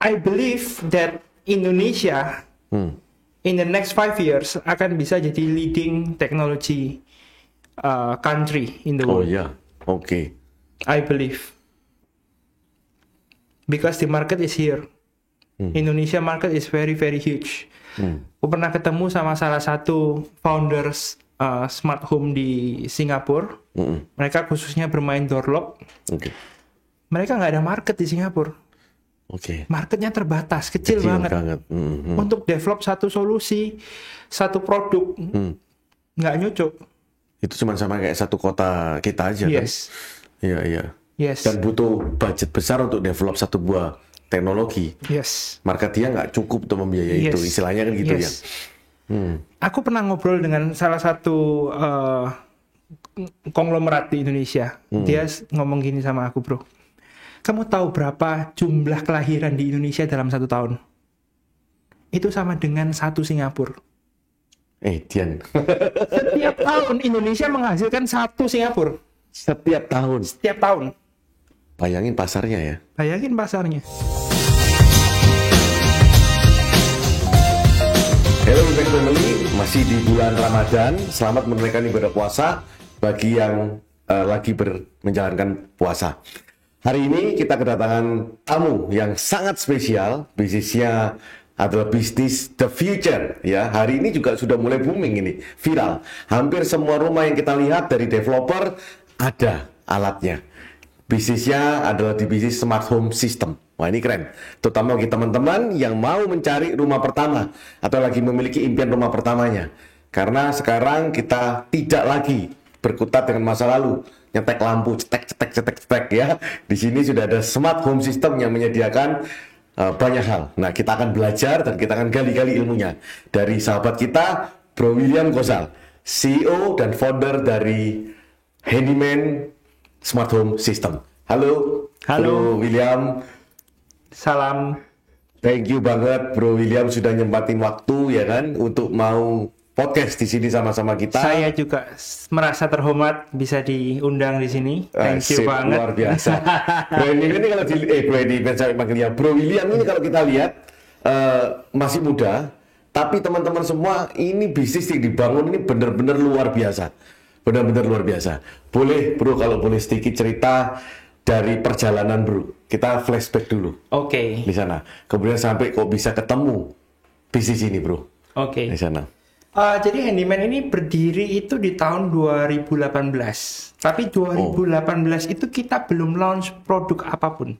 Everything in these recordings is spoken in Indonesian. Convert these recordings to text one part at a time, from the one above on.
I believe that Indonesia in the next 5 years akan bisa jadi leading technology country in the Oh world. ya, oke. I believe because the market is here. Indonesia market is very very huge. Aku pernah ketemu sama salah satu founders smart home di Singapura. Mereka khususnya bermain door lock. Oke. Mereka nggak ada market di Singapura. Oke. Marketnya terbatas, kecil banget. Untuk develop satu solusi, satu produk, nggak nyocok. Itu cuma sama kayak satu kota kita aja kan? Yes. Iya. Yes. Dan butuh budget besar untuk develop satu buah teknologi. Yes. Market dia nggak cukup untuk membiayai itu, istilahnya kan gitu ya. Aku pernah ngobrol dengan salah satu konglomerat di Indonesia. Dia ngomong gini sama aku, bro. Kamu tahu berapa jumlah kelahiran di Indonesia dalam 1 tahun? Itu sama dengan 1 Singapura. Dian. Setiap tahun Indonesia menghasilkan 1 Singapura. Setiap tahun. Setiap tahun. Bayangin pasarnya ya. Bayangin pasarnya. Hello Impact Family, masih di bulan Ramadan. Selamat menunaikan ibadah puasa bagi yang lagi menjalankan puasa. Hari ini kita kedatangan tamu yang sangat spesial. Bisnisnya adalah bisnis the future ya. Hari ini juga sudah mulai booming ini, viral. Hampir semua rumah yang kita lihat dari developer ada alatnya. Bisnisnya adalah di bisnis smart home system. Wah, ini keren. Terutama bagi teman-teman yang mau mencari rumah pertama atau lagi memiliki impian rumah pertamanya. Karena sekarang kita tidak lagi berkutat dengan masa lalu, nyetek lampu cetek ya. Di sini sudah ada smart home system yang menyediakan banyak hal. Nah, kita akan belajar dan kita akan gali-gali ilmunya dari sahabat kita, Bro William Ghosal, CEO dan founder dari Handyman Smart Home System. Halo. Bro William. Salam. Thank you banget Bro William sudah nyempatin waktu ya kan untuk mau podcast di sini sama-sama kita. Saya juga merasa terhormat bisa diundang di sini. Thank you banget. Luar biasa. Bro ini kalau Bro William ini kalau kita lihat masih muda, tapi teman-teman semua ini bisnis yang dibangun ini benar-benar luar biasa. Benar-benar luar biasa. Boleh Bro kalau boleh sedikit cerita dari perjalanan Bro. Kita flashback dulu. Oke. Di sana. Kemudian sampai kok bisa ketemu bisnis ini Bro. Oke. Di sana. Jadi Handyman ini berdiri itu di tahun 2018. Tapi 2018 itu kita belum launch produk apapun.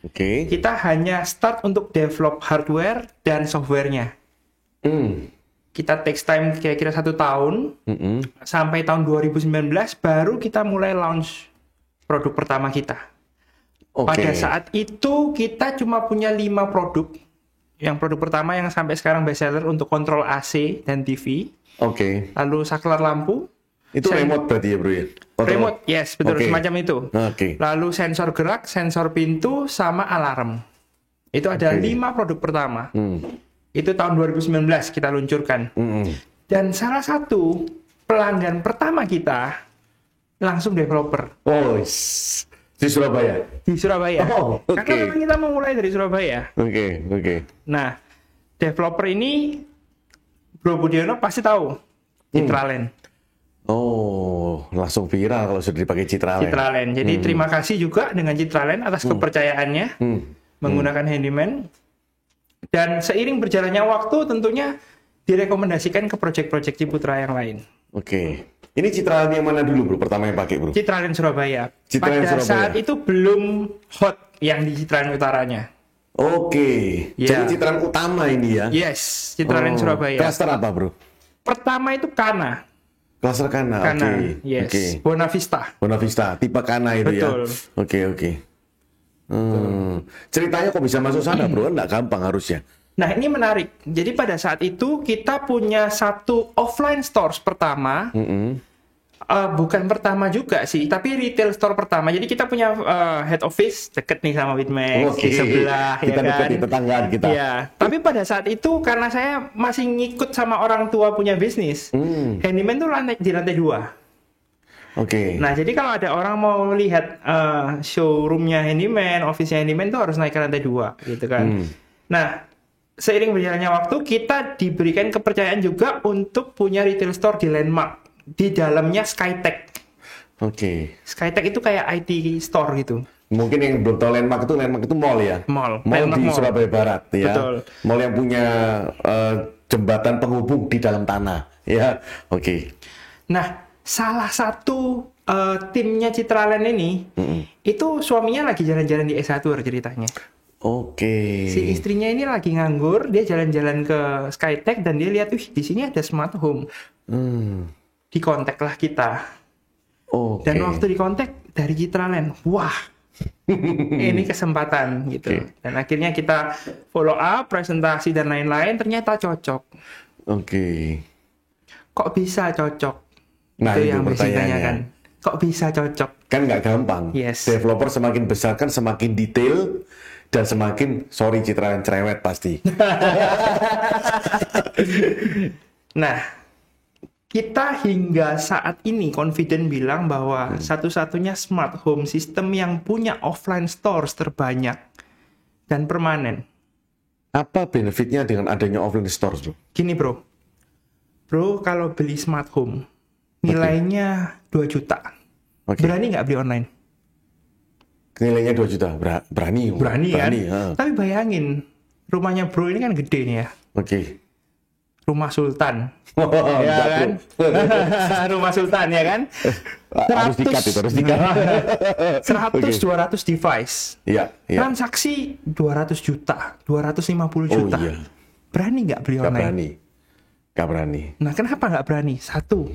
Oke. Kita hanya start untuk develop hardware dan softwarenya. Kita takes time kira-kira 1 tahun. Sampai tahun 2019 baru kita mulai launch produk pertama kita. Pada saat itu kita cuma punya 5 produk. Yang produk pertama yang sampai sekarang bestseller untuk kontrol AC dan TV. Lalu saklar lampu. Itu remote berarti ya Bro ya? Remote, yes, betul, semacam itu. Lalu sensor gerak, sensor pintu, sama alarm. Itu ada 5 produk pertama. Itu tahun 2019 kita luncurkan. Dan salah satu pelanggan pertama kita langsung developer. Di Surabaya? Di Surabaya. Karena memang kita memulai dari Surabaya. Nah, developer ini Bro Budiono pasti tahu. Citraland. Langsung viral kalau sudah dipakai Citraland. Jadi terima kasih juga dengan Citraland atas kepercayaannya menggunakan Handyman. Dan seiring berjalannya waktu tentunya direkomendasikan ke proyek-proyek Ciputra yang lain. Ini Citraland yang mana dulu Bro? Pertama yang pakai Bro? Citraland Surabaya. Citraland Pada Surabaya. saat itu belum hot yang di Citraland Utaranya. Jadi Citraland utama ini ya? Yes, Citraland Surabaya. Cluster apa Bro? Pertama itu Kana. Cluster Kana, yes. Bonavista. Tipe Kana itu ya? Betul. Ceritanya kok bisa masuk sana Bro? Nggak gampang harusnya. Nah ini menarik. Jadi pada saat itu kita punya satu offline stores pertama. Bukan pertama juga sih, tapi retail store pertama. Jadi kita punya head office deket nih sama Widmax di sebelah. Kita ya dekat kan? di tetanggaan kita. Iya. Tapi pada saat itu karena saya masih ngikut sama orang tua punya bisnis, Handyman tuh di lantai 2. Oke. Nah, jadi kalau ada orang mau lihat showroomnya Handyman, office-nya Handyman tuh harus naik ke lantai 2 gitu kan. Nah, seiring berjalannya waktu kita diberikan kepercayaan juga untuk punya retail store di Landmark. Di dalamnya Skytech. Oke. Skytech itu kayak IT store gitu. Mungkin yang belum tahu Landmark itu mall ya. Mall di mall. Surabaya Barat ya. Betul. Mall yang punya jembatan penghubung di dalam tanah ya. Oke. Nah, salah satu timnya Citraland ini itu suaminya lagi jalan-jalan di Exatur ceritanya. Oke. Si istrinya ini lagi nganggur, dia jalan-jalan ke Skytech dan dia lihat, di sini ada smart home. Dikontaklah kita. Oke. Dan waktu dikontak dari Citraland, wah, ini kesempatan gitu. Dan akhirnya kita follow up, presentasi dan lain-lain, ternyata cocok. Oke. Kok bisa cocok? Nah, itu itu yang mesti pertanyaannya. ditanyakan. Kok bisa cocok? Kan nggak gampang. Yes. Developer semakin besar kan semakin detail dan semakin Citraland cerewet pasti. Nah, kita hingga saat ini confident bilang bahwa satu-satunya smart home system yang punya offline stores terbanyak dan permanen. Apa benefitnya dengan adanya offline stores, bro? Gini bro, kalau beli smart home nilainya 2 juta. Oke. Berani nggak beli online? Nilainya 2 juta, berani Kan? ha. Tapi bayangin, rumahnya bro ini kan gede nih ya. Oke. Rumah Sultan. Ya Ya kan? Rumah Sultan ya kan? Harus dikat itu, harus dikat. 100-200 device. Iya, iya. Transaksi 200 juta, 250 juta. Oh iya. Berani nggak beli Gak online? berani. Nah, kenapa nggak berani? Satu,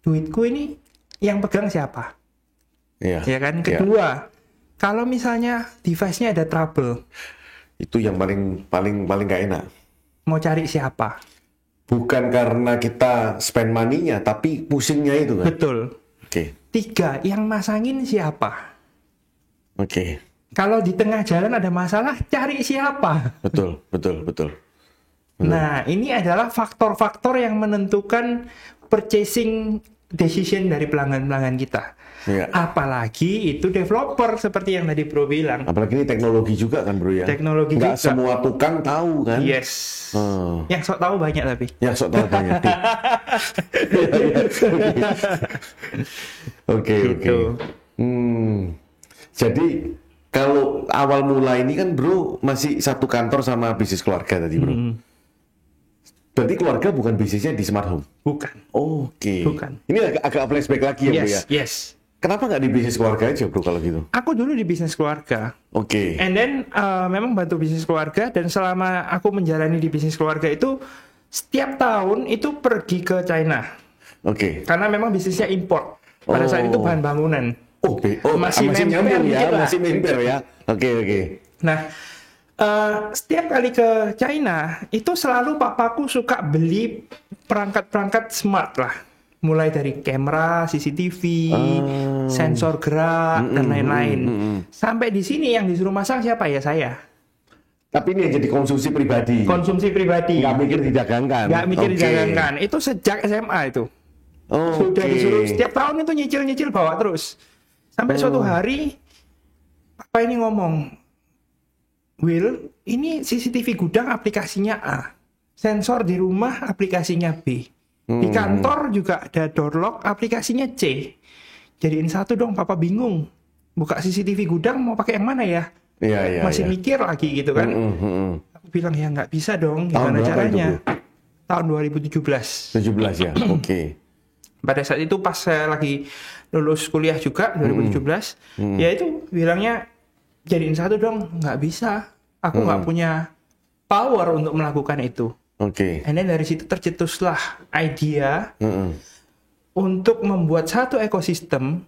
duitku ini yang pegang siapa? Iya. Ya kan? Iya. Kedua, kalau misalnya device-nya ada trouble, Itu yang paling gak enak. mau cari siapa? Bukan karena kita spend money-nya, tapi pusingnya itu kan. Betul. Oke. 3, yang masangin siapa? Oke. Kalau di tengah jalan ada masalah, cari siapa? Betul. Nah, ini adalah faktor-faktor yang menentukan purchasing decision dari pelanggan-pelanggan kita. Iya. Apalagi itu developer seperti yang tadi Bro bilang. Apalagi ini teknologi juga kan, bro ya. Teknologi Nggak juga. semua tukang tahu kan. Yes. Yang sok tahu banyak tapi. Ya, sok tahu banyak. Oke. Gitu. Jadi kalau awal mula ini kan bro masih satu kantor sama bisnis keluarga tadi bro. Berarti keluarga bukan bisnisnya di smart home? Bukan. Oke. Bukan. Ini agak flashback lagi ya bro ya. Yes. Kenapa nggak di bisnis keluarga aja bro kalau gitu? Aku dulu di bisnis keluarga. Oke. And then memang bantu bisnis keluarga, dan selama aku menjalani di bisnis keluarga itu setiap tahun itu pergi ke China. Oke. Karena memang bisnisnya import. Pada saat itu bahan bangunan. Masih Masih nyambung member ya, dikit lah. masih member ya. Oke. Nah, setiap kali ke China itu selalu papaku suka beli perangkat-perangkat smart lah. Mulai dari kamera, CCTV, sensor gerak, dan lain-lain. Sampai di sini yang disuruh masang siapa ya? Saya. Tapi ini yang jadi konsumsi pribadi. Konsumsi pribadi. Nggak mikir didagangkan. Nggak mikir Oke. didagangkan. Itu sejak SMA itu. Sudah Oke. disuruh setiap tahun itu nyicil-nyicil bawa terus. Sampai suatu hari papa ini ngomong, Will, ini CCTV gudang aplikasinya A. Sensor di rumah aplikasinya B. Di kantor juga ada door lock aplikasinya C. Jadiin satu dong, papa bingung. Buka CCTV gudang mau pakai yang mana ya? Iya. Masih mikir lagi gitu kan. Aku bilang ya nggak bisa dong, gimana berapa caranya? itu, Tahun 2017. 17 ya. Oke. Pada saat itu pas saya lagi lulus kuliah juga 2017, ya itu bilangnya jadiin satu dong, nggak bisa. Aku nggak punya power untuk melakukan itu. Oke. And then dari situ tercetuslah idea untuk membuat satu ekosistem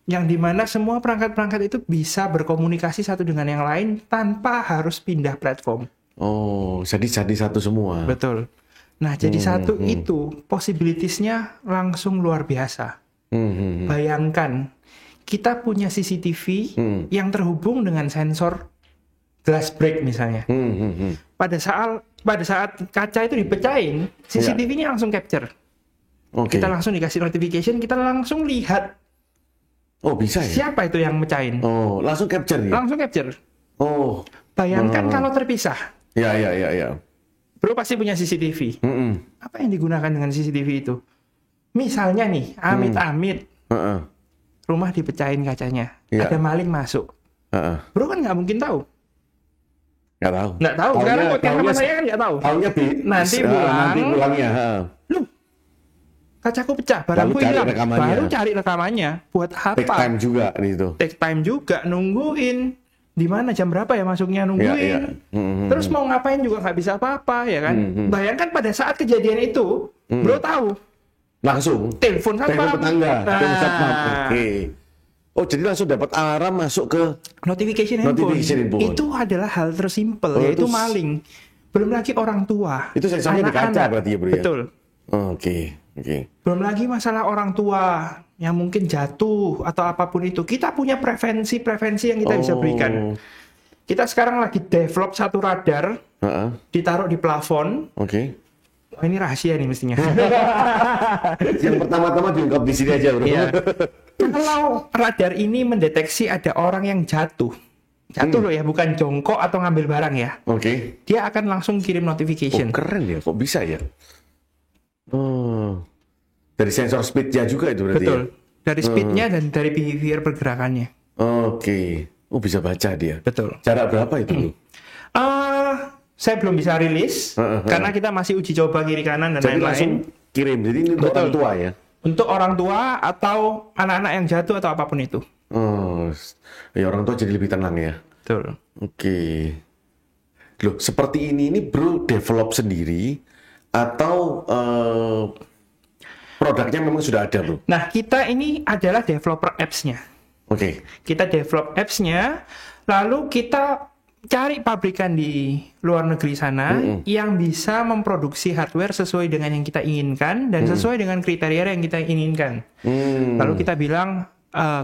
yang dimana semua perangkat-perangkat itu bisa berkomunikasi satu dengan yang lain tanpa harus pindah platform. Oh, jadi satu semua. Betul. Nah, jadi satu itu possibilities-nya langsung luar biasa. Bayangkan, kita punya CCTV yang terhubung dengan sensor glass break misalnya. Pada saat kaca itu dipecahin, CCTV-nya langsung capture. Oke. Kita langsung dikasih notification, kita langsung lihat Oh, bisa ya? siapa itu yang mecahin. Oh, langsung capture ya? Langsung capture. Oh. Bayangkan kalau terpisah. Ya. Bro pasti punya CCTV. Mm-mm. Apa yang digunakan dengan CCTV itu? Misalnya nih, amit-amit, Heeh. rumah dipecahin kacanya, Iya. ada maling masuk. Heeh. Bro kan nggak mungkin tahu. Nggak tahu. Nggak tahu. Sekarang podcast sama saya kan nggak tahu. Taunya Nanti pulang. Nanti pulangnya. Heeh. Loh, kacaku pecah, barangku cari hilang. rekamannya. Baru cari rekamannya. Buat apa? Take time juga itu. Take time juga, nungguin. Di mana jam berapa ya masuknya, nungguin. Iya. Terus mau ngapain juga nggak bisa apa-apa ya kan. Bayangkan pada saat kejadian itu, bro tahu. Langsung. Telepon satpam. Telepon tetangga. Telepon satpam. Nah, Oke. Oh, jadi langsung dapat alarm masuk ke notification handphone. handphone. Itu adalah hal tersimpel, Oh, yaitu itu maling. Belum lagi orang tua. Itu sensornya di kaca anak-anak. berarti ya, bro ya? Betul. Oke. Belum lagi masalah orang tua yang mungkin jatuh atau apapun itu. Kita punya prevensi yang kita bisa berikan. Kita sekarang lagi develop satu radar, Heeh. ditaruh di plafon. Oke. Oh, ini rahasia nih mestinya. Yang pertama-tama diungkap di sini aja, bro. Iya. Kalau radar ini mendeteksi ada orang yang jatuh loh ya, bukan jongkok atau ngambil barang ya. Oke. Dia akan langsung kirim notification. Keren ya, kok bisa ya? Oh. Dari sensor speed-nya juga itu berarti Betul. ya? Dari speednya dan dari behavior pergerakannya. Oke. Oh, bisa baca dia. Betul. Jarak berapa itu, bro? Saya belum bisa rilis karena kita masih uji coba kiri kanan dan Jadi langsung lain-lain. kirim. Jadi ini untuk orang tua ya? Untuk orang tua atau anak-anak yang jatuh atau apapun itu. Oh, ya orang tua jadi lebih tenang ya. Betul. Oke. Loh, seperti ini bro develop sendiri atau produknya memang sudah ada, bro? Nah, kita ini adalah developer apps-nya. Oke. Kita develop apps-nya, lalu kita cari pabrikan di luar negeri sana yang bisa memproduksi hardware sesuai dengan yang kita inginkan dan sesuai dengan kriteria yang kita inginkan. Lalu kita bilang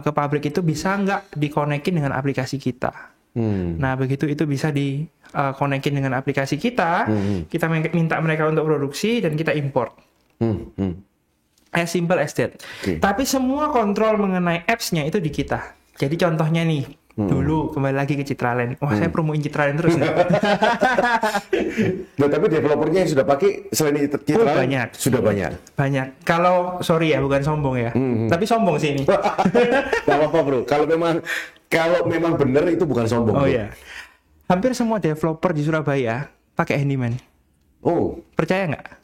ke pabrik itu bisa nggak dikonekin dengan aplikasi kita. Nah, begitu itu bisa dikonekin dengan aplikasi kita, kita minta mereka untuk produksi dan kita import. As simple as that. Tapi semua kontrol mengenai apps-nya itu di kita. Jadi contohnya nih, dulu kembali lagi ke Citraland. Wah, saya promoin Citraland terus. Nah, tapi developernya yang sudah pakai selain Citraland banyak. Sudah banyak. Banyak. Kalau sorry ya, bukan sombong ya. Tapi sombong sih ini. Gak apa-apa, bro. Kalau memang benar itu bukan sombong. Oh bro. iya. Hampir semua developer di Surabaya pakai handyman. Oh, Percaya nggak?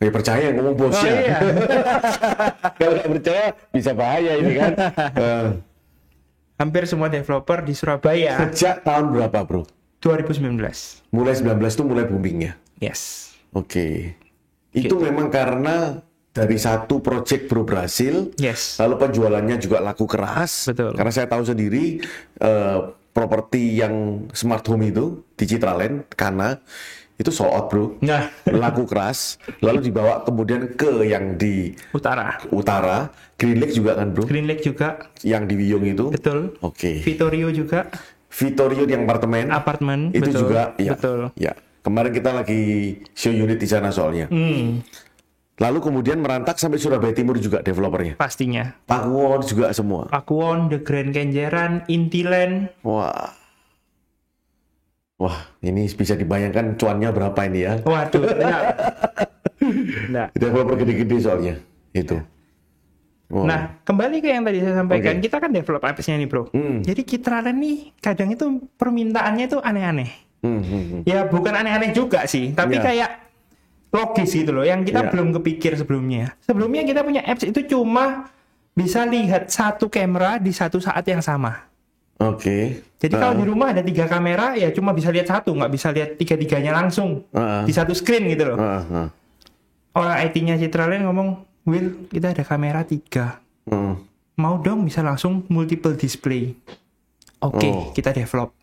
ya percaya ngomong bosnya. Oh, iya. Kalau nggak percaya bisa bahaya ini kan. Hampir semua developer di Surabaya Sejak tahun berapa, bro? 2019. Mulai 19 itu mulai boomingnya. Yes. Oke. Itu Gitu. memang karena dari satu project bro berhasil, Yes. lalu penjualannya juga laku keras. Betul. Karena saya tahu sendiri properti yang smart home itu di Citraland, karena itu sold out, bro. Nah, Laku keras. Lalu dibawa kemudian ke yang di utara, Green Lake juga kan, bro? Green Lake juga. Yang di Wiyung itu. Betul. Oke. Vittorio juga. Vittorio yang apartemen. Itu betul, juga, ya. betul. Ya. Kemarin kita lagi show unit di sana soalnya. Lalu kemudian merantak sampai Surabaya Timur juga developernya. Pastinya. Pakuwon juga semua. Pakuwon, The Grand Kenjeran, Intiland. Wah, ini bisa dibayangkan cuannya berapa ini ya? Waduh, nah. Developer gede-gede soalnya itu. Oh. Nah, kembali ke yang tadi saya sampaikan, kita kan develop apps-nya nih, bro. Jadi Citraland nih kadang itu permintaannya itu aneh-aneh. Ya bukan aneh-aneh juga sih, tapi kayak logis gitu loh, yang kita belum kepikir sebelumnya. Sebelumnya kita punya apps itu cuma bisa lihat satu kamera di satu saat yang sama. Oke. Jadi kalau di rumah ada 3 kamera, ya cuma bisa lihat satu, nggak bisa lihat 3-3-nya langsung di satu screen gitu loh. Orang IT-nya Citraland ngomong, Will, kita ada kamera 3. Mau dong bisa langsung multiple display. Oke, kita develop.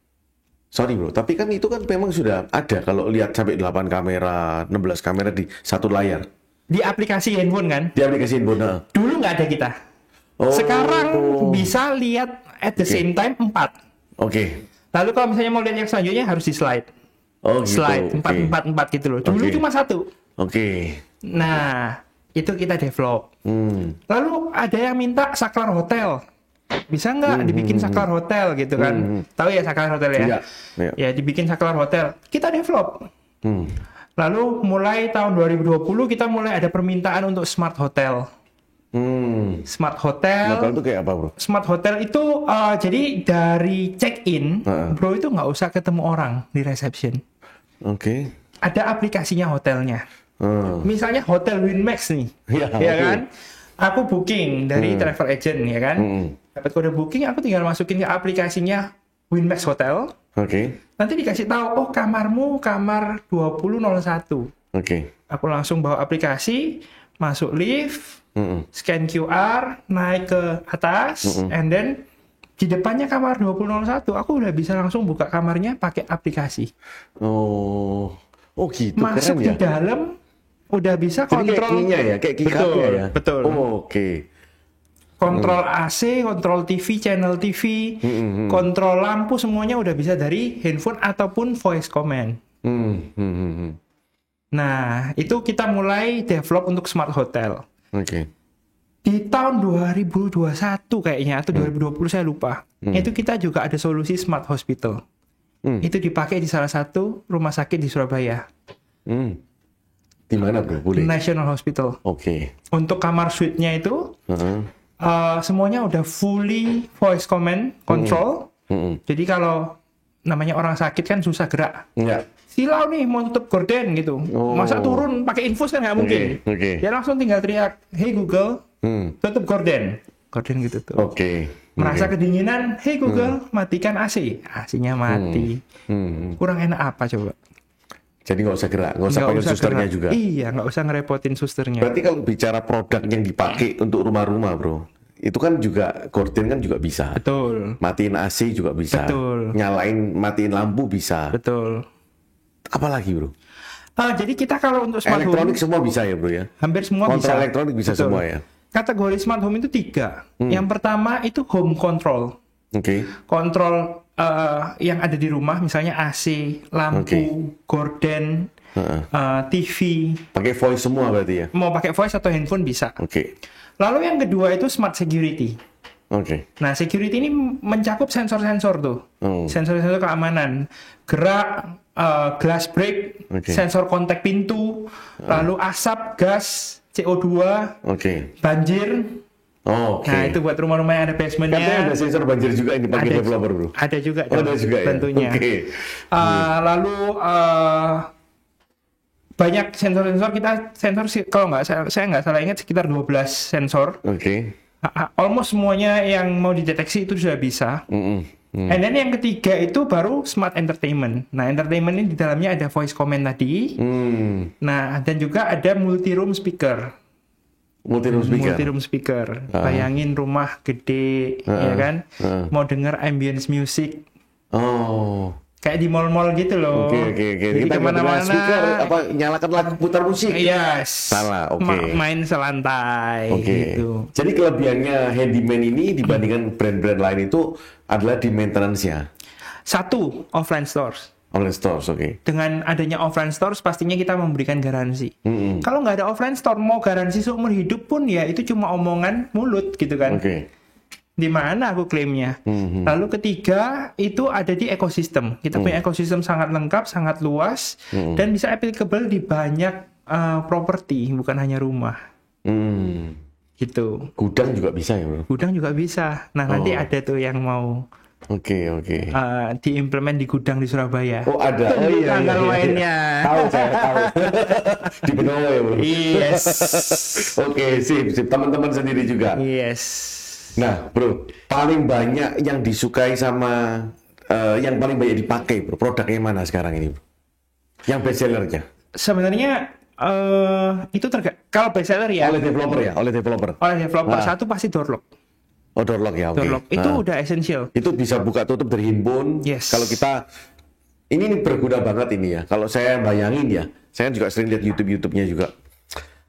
Sorry bro, tapi kan itu kan memang sudah ada kalau lihat sampai 8 kamera, 16 kamera di satu layar. Di aplikasi handphone kan? Di aplikasi handphone. Dulu nggak ada kita. Sekarang bisa lihat at the same time 4. Oke. Lalu kalau misalnya mau lihat yang selanjutnya harus di slide. Oh gitu. Slide 4 gitu loh. Dulu cuma 1. Oke. Nah, Itu kita develop. Lalu ada yang minta saklar hotel. Bisa nggak dibikin saklar hotel gitu kan? Tahu ya saklar hotel ya? Iya. Ya dibikin saklar hotel. Kita develop. Lalu mulai tahun 2020 kita mulai ada permintaan untuk smart hotel. Smart hotel. Hotel itu kayak apa, bro? Smart hotel itu jadi dari check-in, bro itu nggak usah ketemu orang di reception. Oke. Ada aplikasinya hotelnya. Misalnya hotel Winmax nih, ya kan? Aku booking dari travel agent, ya kan? Dapat kode booking, aku tinggal masukin ke aplikasinya Winmax Hotel. Nanti dikasih tahu, oh kamarmu kamar 2001. Aku langsung bawa aplikasi, masuk lift, scan QR, naik ke atas, and then di depannya kamar 2001, aku udah bisa langsung buka kamarnya pakai aplikasi. Oh gitu. Masuk keren di ya? dalam, udah bisa Jadi kontrol. kayak key-nya ya, kayak key card-nya ya? Betul. Oke. Kontrol AC, kontrol TV, channel TV, kontrol lampu, semuanya udah bisa dari handphone ataupun voice command. Nah, itu kita mulai develop untuk smart hotel. Di tahun 2021 kayaknya, atau 2020 saya lupa. Itu kita juga ada solusi smart hospital. Itu dipakai di salah satu rumah sakit di Surabaya. Di mana, bro? Boleh? National Hospital. Untuk kamar suite-nya itu, semuanya udah fully voice command control. Jadi kalau namanya orang sakit kan susah gerak. Silau nih mau tutup gorden gitu. Masa turun pakai infus kan nggak mungkin. Dia langsung tinggal teriak, hey Google, tutup gorden. Gorden gitu tuh. Merasa kedinginan, hey Google, matikan AC. AC-nya mati. Kurang enak apa coba? Jadi nggak usah gerak, nggak usah panggil susternya gerak. juga. Iya, nggak usah ngerepotin susternya. Berarti kalau bicara produk yang dipakai untuk rumah-rumah, bro, itu kan juga gorden kan juga bisa. Betul. Matiin AC juga bisa. Betul. Matiin lampu bisa. Betul. Apalagi, bro? Jadi kita kalau untuk smart elektronik home, semua bisa ya, bro ya? hampir semua Kontrol bisa. elektronik bisa Betul. semua ya? Kategori smart home itu 3. Yang pertama itu home control. Kontrol yang ada di rumah, misalnya AC, lampu, gorden, TV. Pakai voice semua berarti ya? Mau pakai voice atau handphone bisa. Lalu yang kedua itu smart security. Nah, security ini mencakup sensor-sensor tuh. Sensor-sensor keamanan. Gerak, glass break, sensor kontak pintu, lalu asap, gas, CO2, banjir. Nah, itu buat rumah-rumah yang ada basementnya. Katanya ada sensor banjir juga yang dipakai developer, bro? Ada juga. Ada juga ya? Tentunya. Lalu banyak sensor-sensor kita, kalau saya nggak salah ingat sekitar 12 sensor. Almost semuanya yang mau dideteksi itu sudah bisa. And then yang ketiga itu baru smart entertainment. Nah, entertainment ini di dalamnya ada voice command tadi. Nah, dan juga ada multi-room speaker. Multi-room speaker. Bayangin rumah gede, ya kan? Mau dengar ambience music. Kayak di mall-mall gitu loh. Jadi kita kemana-mana. Speaker, nyalakan lagu putar musik. Yes. Salah, main selantai. Gitu. Jadi kelebihannya handyman ini dibandingkan brand-brand lain itu adalah di maintenance-nya. Satu, offline stores. Online stores, Dengan adanya offline stores, pastinya kita memberikan garansi. Kalau nggak ada offline store, mau garansi seumur hidup pun ya itu cuma omongan mulut gitu kan. Di mana aku klaimnya. Lalu ketiga, itu ada di ekosistem. Kita punya ekosistem sangat lengkap, sangat luas, dan bisa applicable di banyak properti, bukan hanya rumah. Gitu. Gudang juga bisa ya, bro? Gudang juga bisa. Nah, nanti ada tuh yang mau diimplement di gudang di Surabaya. Ada. Tanggal mainnya. Tahu, saya tahu. Di Benowo ya, bro? Yes. Sip. Teman-teman sendiri juga. Yes. Nah, bro, paling banyak yang disukai sama yang paling banyak dipakai, bro, produknya mana sekarang ini, bro? Yang best sellernya? Sebenarnya itu kalau best seller ya. Oleh developer. Satu pasti door lock. Door lock ya, Door lock itu udah essential. Itu bisa buka tutup dari handphone. Yes. Kalau kita ini berguna banget ini ya. Kalau saya bayangin ya, saya juga sering lihat YouTube-nya juga.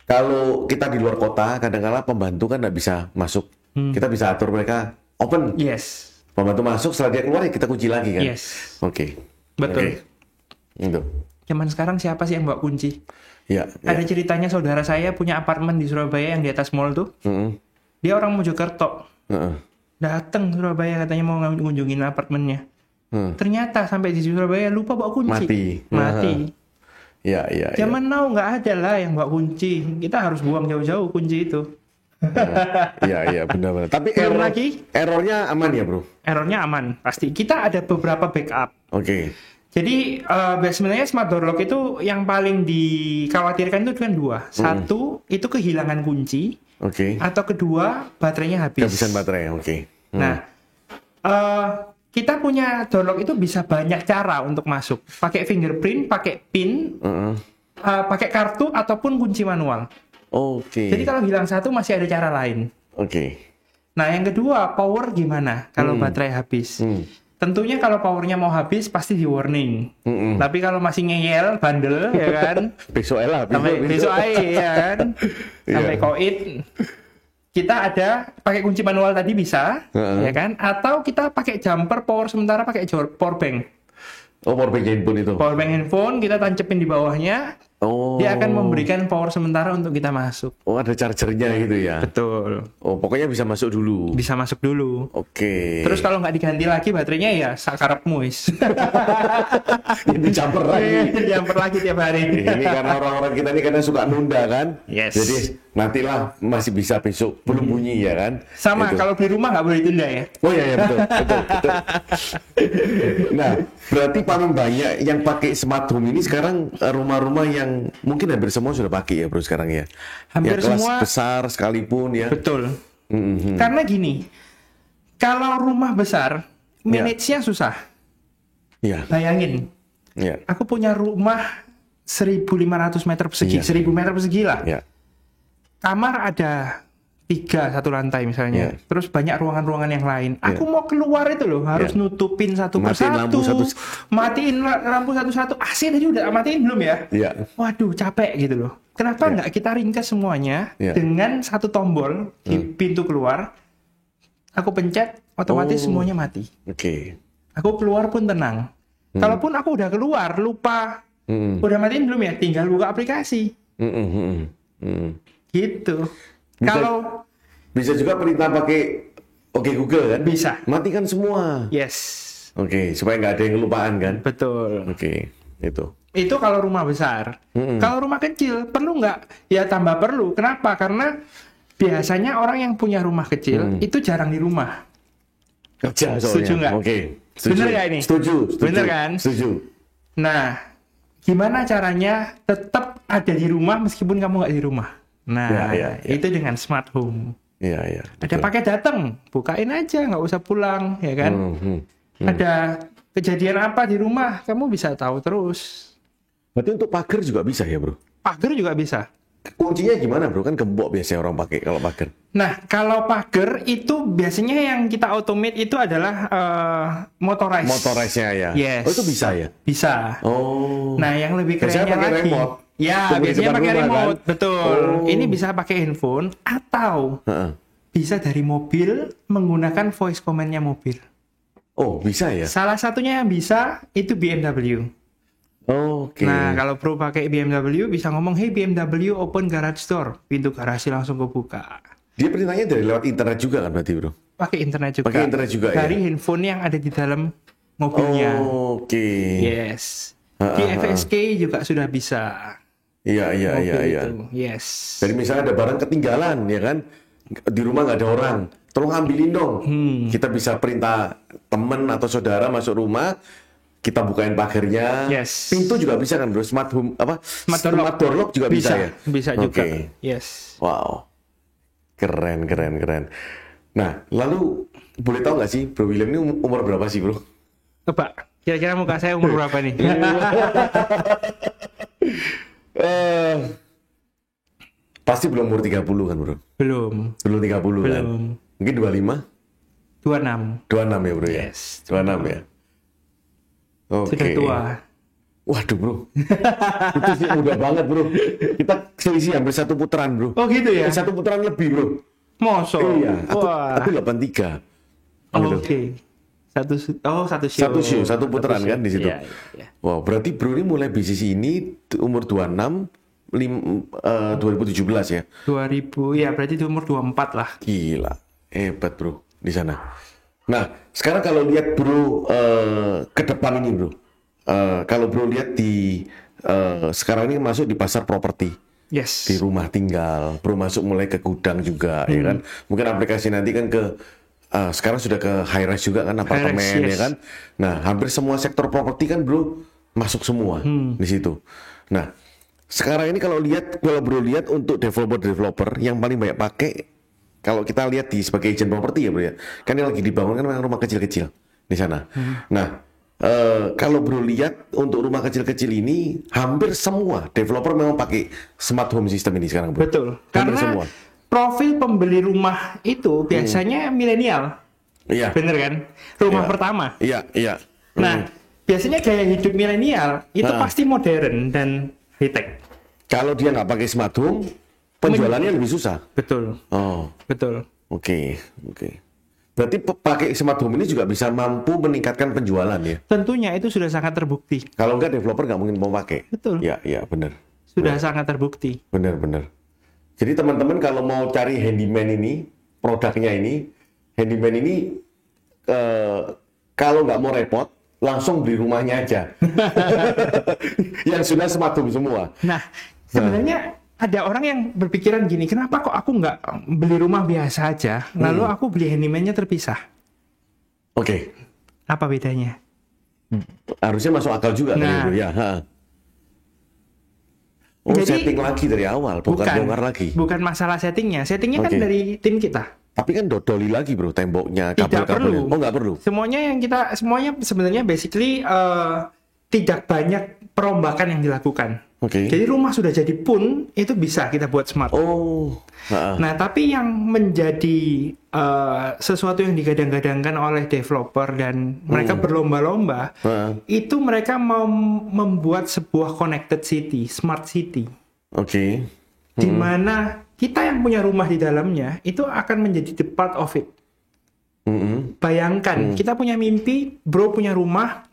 Kalau kita di luar kota, kadang-kala pembantu kan nggak bisa masuk. Kita bisa atur mereka open. Yes. Pembantu masuk, setelah dia keluar ya kita kunci lagi kan. Yes. Betul. Itu. Zaman sekarang siapa sih yang bawa kunci? Ya. Ada ceritanya saudara saya punya apartemen di Surabaya yang di atas mall tuh. Dia orang Mojokerto. Datang Surabaya katanya mau ngunjungin apartemennya. Ternyata sampai di Surabaya lupa bawa kunci. Mati. Ya. Zaman now nggak ada lah yang bawa kunci. Kita harus buang jauh-jauh kunci itu. Iya benar-benar. Tapi errornya aman ya bro? Errornya aman pasti. Kita ada beberapa backup. Oke. Jadi sebenarnya smart door lock itu yang paling dikhawatirkan itu kan dua. Satu itu kehilangan kunci. Oke. Atau kedua baterainya habis. Kehabisan baterai. Oke. Nah kita punya door lock itu bisa banyak cara untuk masuk. Pakai fingerprint, pakai pin, pakai kartu ataupun kunci manual. Oke. Jadi kalau hilang satu masih ada cara lain. Oke. Nah yang kedua power gimana kalau baterai habis? Tentunya kalau powernya mau habis pasti di warning. Tapi kalau masih ngeyel, bandel ya kan. Besok lah. Sampai besok aja ya kan. Sampai koit. Kita ada pakai kunci manual tadi bisa, ya kan? Atau kita pakai jumper power sementara pakai power bank. Oh, power bank handphone itu. Power bank handphone kita tancepin di bawahnya. Oh. Dia akan memberikan power sementara untuk kita masuk. Oh, ada chargernya gitu ya? Betul. Oh, pokoknya bisa masuk dulu. Bisa masuk dulu. Oke. Terus kalau nggak diganti lagi baterainya ya sakarepmu wis. Ini jumper lagi. Jumper lagi tiap hari. Ini karena orang-orang kita ini kadang suka nunda kan? Yes. Jadi nantilah masih bisa besok belum bunyi ya kan? Sama gitu. Kalau beli rumah nggak boleh tunda ya. Oh iya betul. Nah, berarti paling banyak yang pakai smart home ini sekarang rumah-rumah yang mungkin hampir semua sudah pakai ya bro sekarang ya. Hampir ya, kelas semua besar sekalipun ya. Betul. Karena gini, kalau rumah besar manage-nya susah. Iya. Bayangin. Iya. Aku punya rumah 1.500 meter persegi, 1.000 meter persegi lah. Iya. Kamar ada 3 satu lantai misalnya. Terus banyak ruangan-ruangan yang lain. Aku mau keluar itu loh, harus nutupin satu persatu. Matiin lampu satu-satu. AC tadi udah matiin belum ya? Iya. Waduh, capek gitu loh. Kenapa nggak kita ringkas semuanya dengan satu tombol di pintu keluar? Aku pencet, otomatis semuanya mati. Oke. Aku keluar pun tenang. Kalaupun aku udah keluar, lupa. Udah matiin belum ya? Tinggal buka aplikasi. Gitu. Kalau bisa juga perintah pakai Oke Google kan? Bisa. Matikan semua. Yes. Oke, supaya nggak ada yang kelupaan kan? Betul. Oke, itu. Itu kalau rumah besar. Kalau rumah kecil perlu nggak? Ya tambah perlu. Kenapa? Karena biasanya orang yang punya rumah kecil itu jarang di rumah. Kerja soalnya. Setuju nggak? Oke. Setuju. Bener nggak ini? Setuju. Bener kan? Setuju. Nah, gimana caranya tetap ada di rumah meskipun kamu nggak di rumah? Nah, itu dengan smart home. Iya. Ada paket datang, bukain aja, nggak usah pulang, ya kan? Ada kejadian apa di rumah, kamu bisa tahu terus. Berarti untuk pagar juga bisa ya, bro? Pagar juga bisa. Kuncinya gimana, bro? Kan gembok biasanya orang pakai kalau pagar. Nah, kalau pagar itu biasanya yang kita automate itu adalah motorized. Motorized-nya ya? Yes. Oh, itu bisa ya? Bisa. Oh. Nah, yang lebih kerennya lagi. Remote. Ya, biasanya pakai remote, kan? Betul. Oh. Ini bisa pakai handphone atau bisa dari mobil menggunakan voice command-nya mobil. Oh, bisa ya? Salah satunya yang bisa itu BMW. Oke. Nah, kalau Bro pakai BMW bisa ngomong, "Hey BMW, open garage door." Pintu garasi langsung kebuka. Dia perintahnya dari lewat internet juga kan berarti, bro? Pakai internet juga. Pakai internet juga dari ya? handphone yang ada di dalam mobilnya. Oke. Yes. Di FSK juga sudah bisa. Iya. Yes. Jadi misalnya ada barang ketinggalan, ya kan? Di rumah nggak ada orang, tolong ambilin dong. Kita bisa perintah teman atau saudara masuk rumah, kita bukain pagarnya. Yes. Pintu juga bisa kan, bro? Smart home apa? Smart door lock juga bisa ya? Bisa juga. Okay. Yes. Wow. Keren. Nah, lalu boleh tahu nggak sih, Bro William ini umur berapa sih, bro? Coba, kira-kira muka saya umur berapa nih? Pasti belum umur 30 kan, bro? Belum 30 kan? Mungkin 25? 26 ya, bro ya? Yes. 26 ya? Oke. Sudah tua. Waduh, bro. Itu sih mudah banget, bro. Kita selisih hampir 1 putaran, bro. Oh gitu ya? 1 putaran lebih, bro. Mosok. Iya, Wah. aku 83. Oke. Satu show. Satu putaran kan di situ. Iya. Wow, berarti bro ini mulai bisnis ini umur 26, 2017 ya? 2000, ya berarti di umur 24 lah. Gila, hebat bro di sana. Nah, sekarang kalau lihat bro ke depan ini bro, kalau bro lihat di sekarang ini masuk di pasar properti. Yes. Di rumah tinggal, bro masuk mulai ke gudang juga, ya kan? Mungkin aplikasi nanti kan ke sekarang sudah ke high rise juga kan, apartemen, yes. ya kan? Nah, hampir semua sektor properti kan bro masuk semua di situ. Nah, sekarang ini kalau bro lihat untuk developer yang paling banyak pakai, kalau kita lihat di sebagai agent properti ya bro ya, kan yang lagi dibangun kan memang rumah kecil-kecil di sana. Nah, kalau bro lihat untuk rumah kecil-kecil ini hampir semua developer memang pakai smart home system ini sekarang bro. Betul. Hampir Karena semua. profil pembeli rumah itu biasanya milenial. Iya. Bener kan? Rumah Iya. pertama. Iya. Nah, biasanya gaya hidup milenial itu pasti modern dan high tech. Kalau dia nggak pakai smart home, penjualannya lebih susah. Betul. Oh, Betul. oke. Berarti pakai smart home ini juga bisa mampu meningkatkan penjualan ya? Tentunya itu sudah sangat terbukti. Kalau nggak developer nggak mungkin mau pakai. Betul. Ya, benar. Sudah sangat terbukti. Benar. Jadi teman-teman kalau mau cari handyman ini, produknya ini, handyman ini kalau nggak mau repot, langsung beli rumahnya aja. Yang sudah smart home semua. Nah, sebenarnya ada orang yang berpikiran gini, kenapa kok aku nggak beli rumah biasa aja, lalu aku beli handyman-nya terpisah? Oke. Apa bedanya? Harusnya masuk akal juga Nah. tadi, ya. Oh, Jadi, setting lagi dari awal, bukan bongkar lagi. Bukan masalah settingnya. Settingnya kan Oke. dari tim kita. Tapi kan dodoli lagi bro, temboknya, Tidak kabel-kabelnya. perlu. Oh, nggak perlu. Semuanya sebenarnya basically tidak banyak perombakan yang dilakukan. Oke. Jadi rumah sudah jadi pun itu bisa kita buat smart. Oh. Nah, tapi yang menjadi sesuatu yang digadang-gadangkan oleh developer dan mereka berlomba-lomba, itu mereka mau membuat sebuah connected city, smart city, Oke. di mana kita yang punya rumah di dalamnya itu akan menjadi the part of it. Bayangkan, kita punya mimpi, bro punya rumah,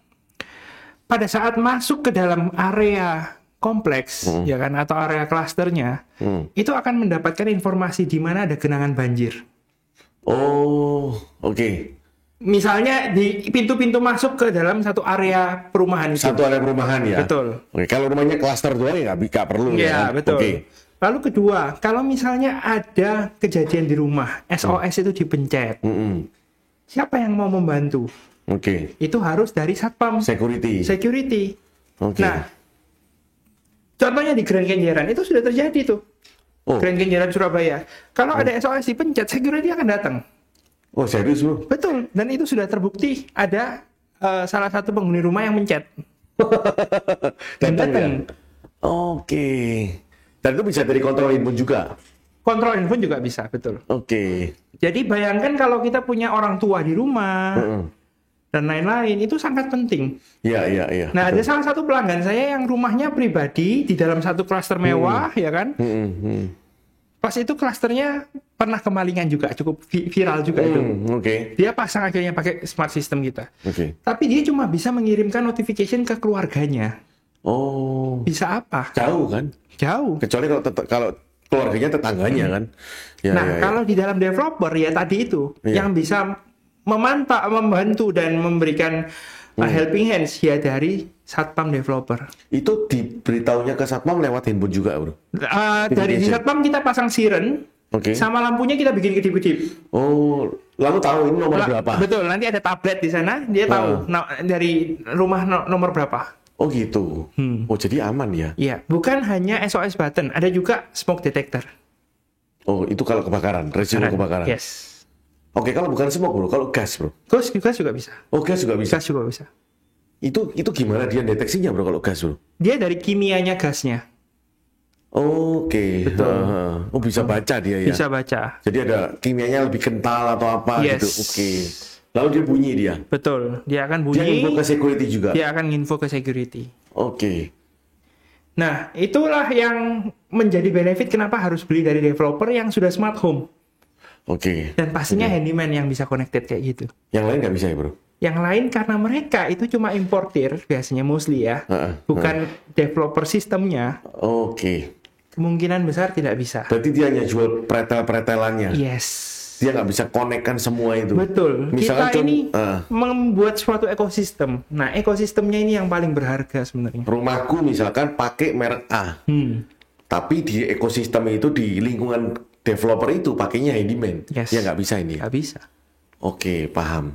pada saat masuk ke dalam area kompleks, ya kan, atau area klasternya, itu akan mendapatkan informasi di mana ada genangan banjir. Oh, oke. Misalnya di pintu-pintu masuk ke dalam satu area perumahan itu. Satu area perumahan ya. Betul. Oke, kalau rumahnya klaster doang ya nggak perlu ya. Iya, Kan? betul. Oke. Lalu kedua, kalau misalnya ada kejadian di rumah, SOS itu dipencet, siapa yang mau membantu? Oke. Itu harus dari satpam Security. Oke. Nah, contohnya di Grand Kenjeran itu sudah terjadi tuh. Oh. Grand Kenjeran Surabaya. Kalau ada SOS dipencet, security akan datang. Oh, serius bro? Betul. Dan itu sudah terbukti ada salah satu penghuni rumah yang mencet. Dan Datang ya? datang. Oke. Dan itu bisa dari kontrol handphone juga. Kontrol handphone juga bisa, betul. Oke. Jadi bayangkan kalau kita punya orang tua di rumah dan lain-lain, itu sangat penting. Iya. Nah, betul. ada salah satu pelanggan saya yang rumahnya pribadi di dalam satu klaster mewah, ya kan? Pas itu klasternya pernah kemalingan juga, cukup viral juga itu. Oke. Dia pasang akhirnya pakai smart system kita. Oke. Tapi dia cuma bisa mengirimkan notification ke keluarganya. Oh. Bisa apa? Jauh kan? Jauh. Kecuali kalau keluarganya tetangganya kan. Ya, Nah, kalau di dalam developer ya tadi itu yang bisa membantu dan memberikan helping hands ya dari satpam developer. itu diberitahunya ke satpam lewat handphone juga, bro. Dari di satpam kita pasang siren, Oke. sama lampunya kita bikin kedip-kedip. Oh, lalu tahu ini nomor berapa? Betul, nanti ada tablet di sana, dia tahu dari rumah nomor berapa. Oh gitu. Oh jadi aman ya? Iya, bukan hanya SOS button, ada juga smoke detector. Oh itu kalau kebakaran, resiko kebakaran. Yes. Oke, kalau bukan smoke bro, kalau gas bro. Gas juga bisa. Oh gas juga bisa. Gas juga bisa. Itu gimana dia deteksinya bro kalau gas bro? Dia dari kimianya gasnya. Oke. Oh bisa baca dia ya? Bisa baca. Jadi ada kimianya lebih kental atau apa Yes. gitu. Oke. Lalu dia bunyi dia? Betul. Dia akan bunyi. Dia info ke security juga? Dia akan info ke security. Oke. Nah, itulah yang menjadi benefit kenapa harus beli dari developer yang sudah smart home. Oke. Dan pastinya handyman yang bisa connected kayak gitu. Yang lain nggak bisa ya bro? Yang lain karena mereka itu cuma importir biasanya mostly ya, bukan developer sistemnya. Oke. Kemungkinan besar tidak bisa. Berarti dia hanya jual pretel-pretelannya. Yes. Dia nggak bisa konekkan semua itu. Betul. Misalkan kita ini membuat suatu ekosistem. Nah, ekosistemnya ini yang paling berharga sebenarnya. Rumahku misalkan pakai merek A. Tapi di ekosistem itu, di lingkungan developer itu pakainya handyman. Yes. Ya nggak bisa ini. Nggak bisa. Oke, paham.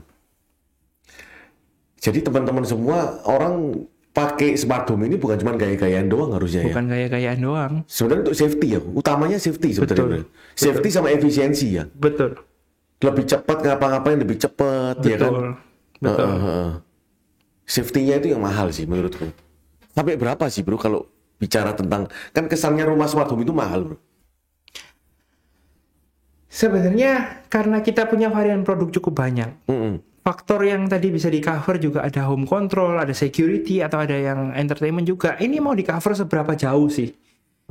Jadi teman-teman semua, orang pakai smart home ini bukan cuma gaya-gayaan doang harusnya ya. Bukan gaya-gayaan doang. Sebenarnya untuk safety ya, utamanya safety sebetulnya. Safety sama efisiensi ya. Betul. Lebih cepat ngapa-ngapain lebih cepat ya kan. Betul. Safety-nya itu yang mahal sih menurutku. Sampai berapa sih bro kalau bicara tentang, kan kesannya rumah smart home itu mahal bro. Sebenarnya karena kita punya varian produk cukup banyak. Faktor yang tadi bisa di cover juga ada home control, ada security, atau ada yang entertainment juga. Ini mau di cover seberapa jauh sih?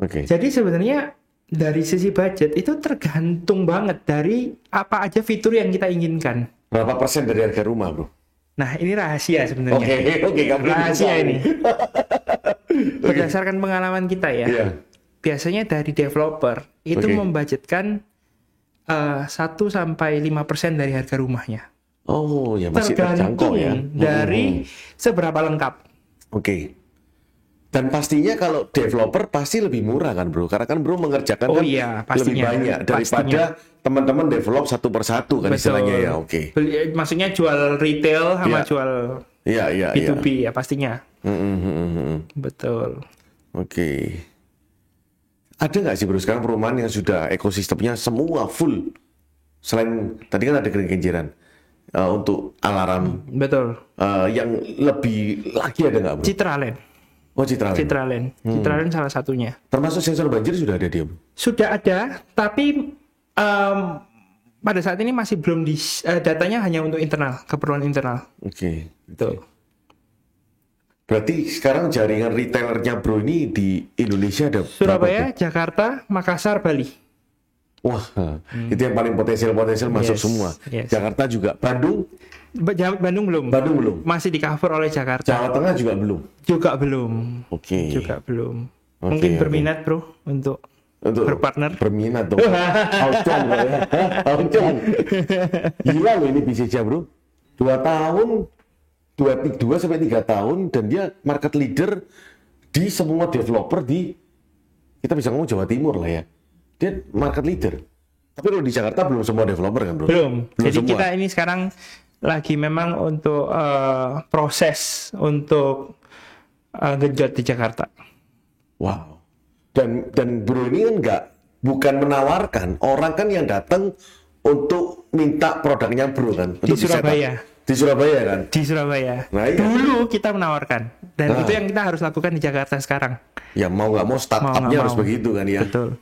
Oke. Jadi sebenarnya dari sisi budget itu tergantung banget dari apa aja fitur yang kita inginkan. Berapa persen dari harga rumah bro? Nah ini rahasia sebenarnya. Oke, rahasia ini. Berdasarkan pengalaman kita ya. Iya. Biasanya dari developer itu membudgetkan 1-5% dari harga rumahnya. Oh ya, masih terjangkau ya. Dari seberapa lengkap. Oke. Dan pastinya kalau developer pasti lebih murah kan bro, karena kan bro mengerjakan kan lebih banyak daripada teman-teman develop satu persatu kan. Betul. Istilahnya ya. Oke. Maksudnya jual retail sama jual B2B ya pastinya. Betul. Oke. Ada nggak sih bro sekarang perumahan yang sudah ekosistemnya semua full, selain tadi kan ada kegenjeran untuk alarm. Betul. Yang lebih lagi ada nggak bro? Citraland. Oh, Citraland. Citraland salah satunya. Termasuk sensor banjir sudah ada dia? Sudah ada, tapi pada saat ini masih belum datanya hanya untuk internal, keperluan internal. Oke. Betul. Berarti sekarang jaringan retailernya bro ini di Indonesia ada Surabaya, Jakarta, Makassar, Bali. Wah, itu yang paling potensial masuk semua. Jakarta juga, Bandung? Bandung belum. Bandung belum. Masih di cover oleh Jakarta. Jawa Tengah juga belum. Juga belum. Oke. Juga belum. Mungkin berminat bro untuk berpartner. Berminat dong. Aucon ya. Aucon. Gila loh ini bisnisnya bro. 2 tahun, 2 sampai 3 tahun dan dia market leader di semua developer di, kita bisa ngomong Jawa Timur lah ya. Dia market leader. Tapi kalau di Jakarta belum semua developer kan bro? Belum. Jadi semua. Kita ini sekarang lagi memang untuk proses untuk genjot di Jakarta. Wow. Dan bro ini kan bukan menawarkan, orang kan yang datang untuk minta produknya bro kan. Di Surabaya. Di Surabaya kan? Di Surabaya. Nah, iya. Dulu kita menawarkan. Dan itu yang kita harus lakukan di Jakarta sekarang. Ya mau nggak mau startupnya harus begitu kan ya? Betul.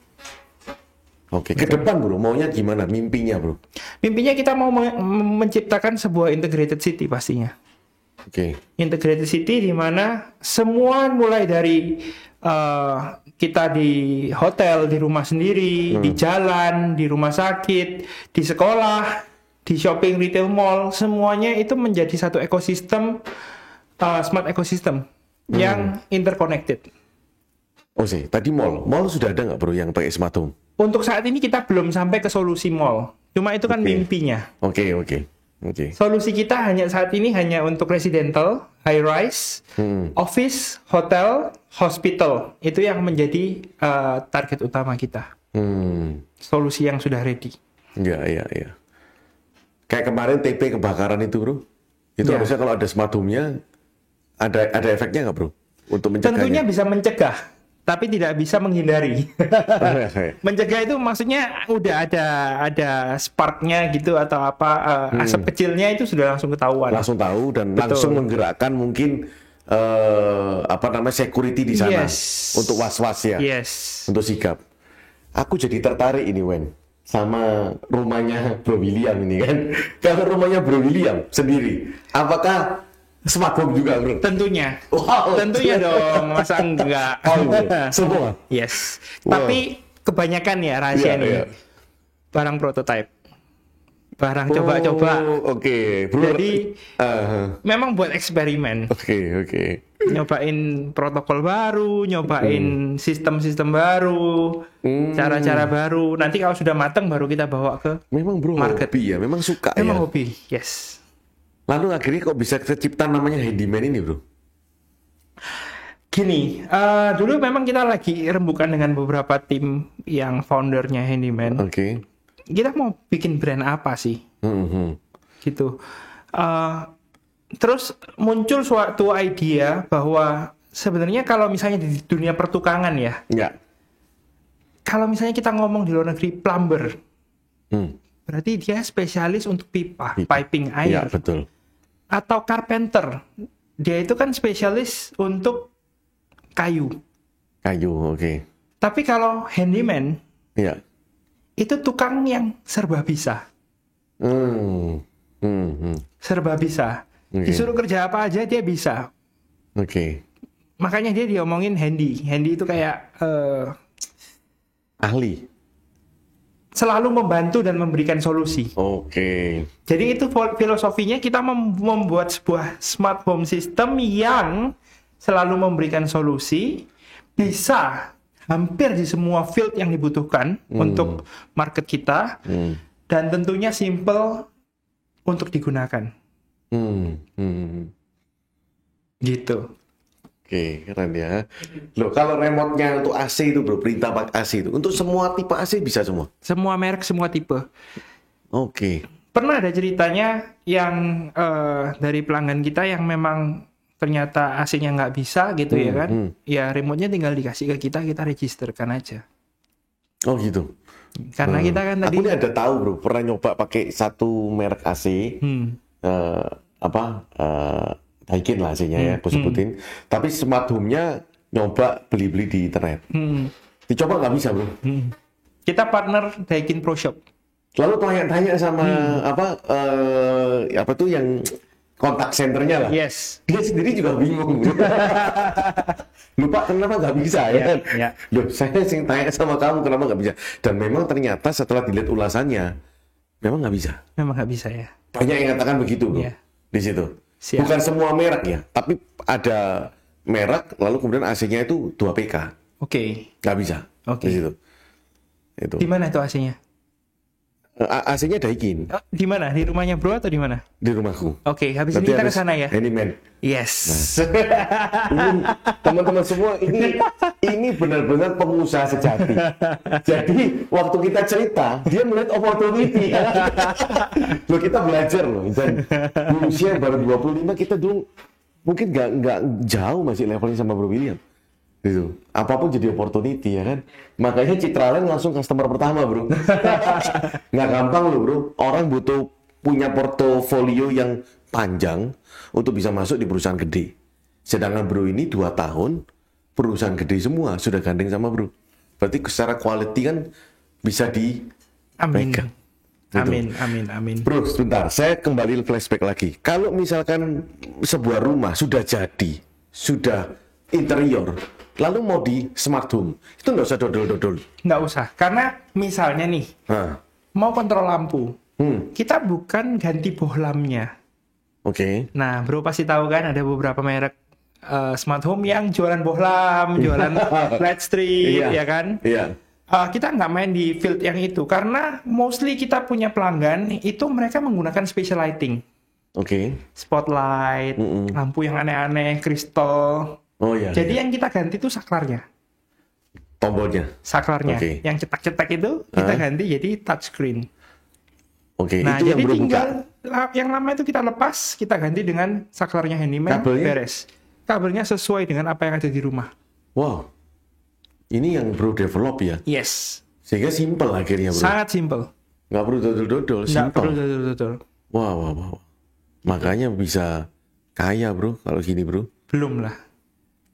Oke, ke depan bro, maunya gimana? Mimpinya bro? Mimpinya kita mau menciptakan sebuah integrated city pastinya. Oke. Integrated city di mana semua mulai dari kita di hotel, di rumah sendiri, di jalan, di rumah sakit, di sekolah, di shopping, retail, mall, semuanya itu menjadi satu ekosistem, smart ekosistem yang interconnected. Oh sih, tadi mall sudah ada nggak bro yang pakai smart home? Untuk saat ini kita belum sampai ke solusi mall. Cuma itu kan mimpinya. Oke. Solusi kita saat ini hanya untuk residential, high rise, office, hotel, hospital. Itu yang menjadi target utama kita. Solusi yang sudah ready. Iya. Kayak kemarin TP kebakaran itu bro. Itu harusnya kalau ada smart home-nya ada efeknya nggak bro? Untuk mencegahnya? Tentunya bisa mencegah. Tapi tidak bisa menghindari. Mencegah itu maksudnya udah ada sparknya gitu atau apa, asap kecilnya itu sudah langsung ketahuan. Langsung tahu dan langsung menggerakkan mungkin security di sana untuk was-was ya. Untuk sigap. Aku jadi tertarik ini Wen sama rumahnya Bro William ini kan. Kalau rumahnya Bro William sendiri, apakah smart home juga bro? Tentunya. Wow. Tentunya dong, masa enggak? Semua? Yes. Wow. Tapi kebanyakan ya rahasia nih. Barang prototype. barang coba-coba. Oke, bro. Jadi memang buat eksperimen. Oke. Nyobain protokol baru, nyobain sistem-sistem baru, cara-cara baru. Nanti kalau sudah matang baru kita bawa ke memang bro market. Hobi ya, memang suka memang ya. Hobi, yes. Lalu akhirnya kok bisa tercipta namanya handyman ini bro? Gini, dulu memang kita lagi rembukan dengan beberapa tim yang foundernya handyman. Oke. Kita mau bikin brand apa sih? Gitu. Terus muncul suatu idea bahwa sebenarnya kalau misalnya di dunia pertukangan ya, kalau misalnya kita ngomong di luar negeri plumber, berarti dia spesialis untuk pipa. Piping air. Ya, betul. Atau carpenter, dia itu kan spesialis untuk kayu. Oke. Tapi kalau handyman, itu tukang yang serba bisa. Serba bisa. Disuruh kerja apa aja dia bisa. Oke. Makanya dia diomongin handy. Handy itu kayak ahli. Selalu membantu dan memberikan solusi. Oke. Jadi itu filosofinya, kita membuat sebuah smart home system yang selalu memberikan solusi, bisa hampir di semua field yang dibutuhkan untuk market kita, dan tentunya simple untuk digunakan. Gitu. Oke, keren ya. Loh, kalau remote-nya untuk AC itu bro, perintah pakai AC itu, untuk semua tipe AC bisa semua? Semua merek, semua tipe. Oke. Pernah ada ceritanya yang dari pelanggan kita yang memang ternyata AC-nya nggak bisa gitu ya kan. Ya remote-nya tinggal dikasih ke kita registerkan aja. Oh gitu. Karena kita kan tadi... Aku ini ada tahu bro, pernah nyoba pakai satu merek AC. Daikin lah AC-nya ya, aku sebutin. Tapi smart home-nya nyoba beli-beli di internet. Dicoba nggak bisa bro. Kita partner Daikin Pro Shop. Lalu tanya-tanya sama apa tuh yang kontak senternya lah. Yes. Dia sendiri juga bingung. Lupa kenapa nggak bisa ya kan? Loh, saya sing tanya sama kamu kenapa nggak bisa. Dan memang ternyata setelah dilihat ulasannya, memang nggak bisa. Memang nggak bisa ya. Banyak yang katakan begitu bro. Di situ. Siap. Bukan semua merek ya, tapi ada merek lalu kemudian AC-nya itu 2 PK. Oke. Nggak bisa. Di situ. Itu. Di mana itu AC-nya? AC-nya Daikin. Di mana? Di rumahnya bro atau di mana? Di rumahku. Oke, habis ini kita ke sana ya. Handyman. Yes. Ini teman-teman semua, ini benar-benar pengusaha sejati. Jadi waktu kita cerita, dia melihat opportunity. Loh, kita belajar loh. Dan usia baru 25, kita dulu mungkin nggak jauh masih levelnya sama Bro William. Gitu. Apapun jadi opportunity ya kan. Makanya Citraland langsung customer pertama bro. Nggak gampang loh bro. Orang butuh punya portofolio yang panjang untuk bisa masuk di perusahaan gede. Sedangkan bro ini 2 tahun perusahaan gede semua sudah gandeng sama bro. Berarti secara quality kan bisa di pegang. Gitu. Amin. Bro sebentar, saya kembali flashback lagi. Kalau misalkan sebuah rumah sudah jadi, sudah interior, lalu mau di smart home, itu nggak usah dodol-dodol. Nggak usah, karena misalnya nih, mau kontrol lampu, kita bukan ganti bohlamnya. Oke. Nah, bro pasti tahu kan ada beberapa merek smart home yang jualan bohlam, jualan LED strip, ya kan? Iya. Kita nggak main di field yang itu, karena mostly kita punya pelanggan, itu mereka menggunakan special lighting. Oke. Spotlight, lampu yang aneh-aneh, kristal. Oh iya. Jadi yang kita ganti itu saklarnya. Tombolnya. Saklarnya. Okay. Yang cetak-cetak itu kita ganti jadi touchscreen. Oke. Nah, itu jadi yang tinggal yang lama itu kita lepas, kita ganti dengan saklarnya handyman, beres. Kabelnya sesuai dengan apa yang ada di rumah. Wow. Ini yang bro develop ya? Yes. Sehingga simple akhirnya bro. Sangat simple. Nggak perlu dodol-dodol. Nggak perlu dodol-dodol. Wow. Makanya bisa kaya bro kalau gini bro. Belum lah.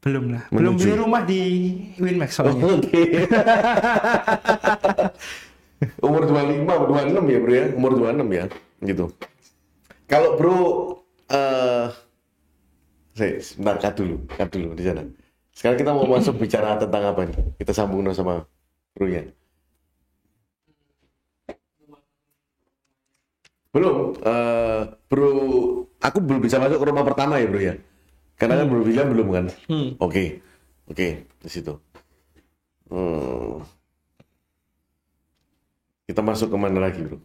Belum beli rumah di Winmax soalnya. Oke. Umur 25, 26 ya bro ya? Umur 26 ya? Gitu. Kalau bro, sebentar, cut dulu di sana. Sekarang kita mau masuk bicara tentang apa nih? Kita sambung sama bro ya. Belum, bro, aku belum bisa masuk ke rumah pertama ya bro ya. Karena kan bro William belum kan. Oke, di situ. Kita masuk kemana lagi bro?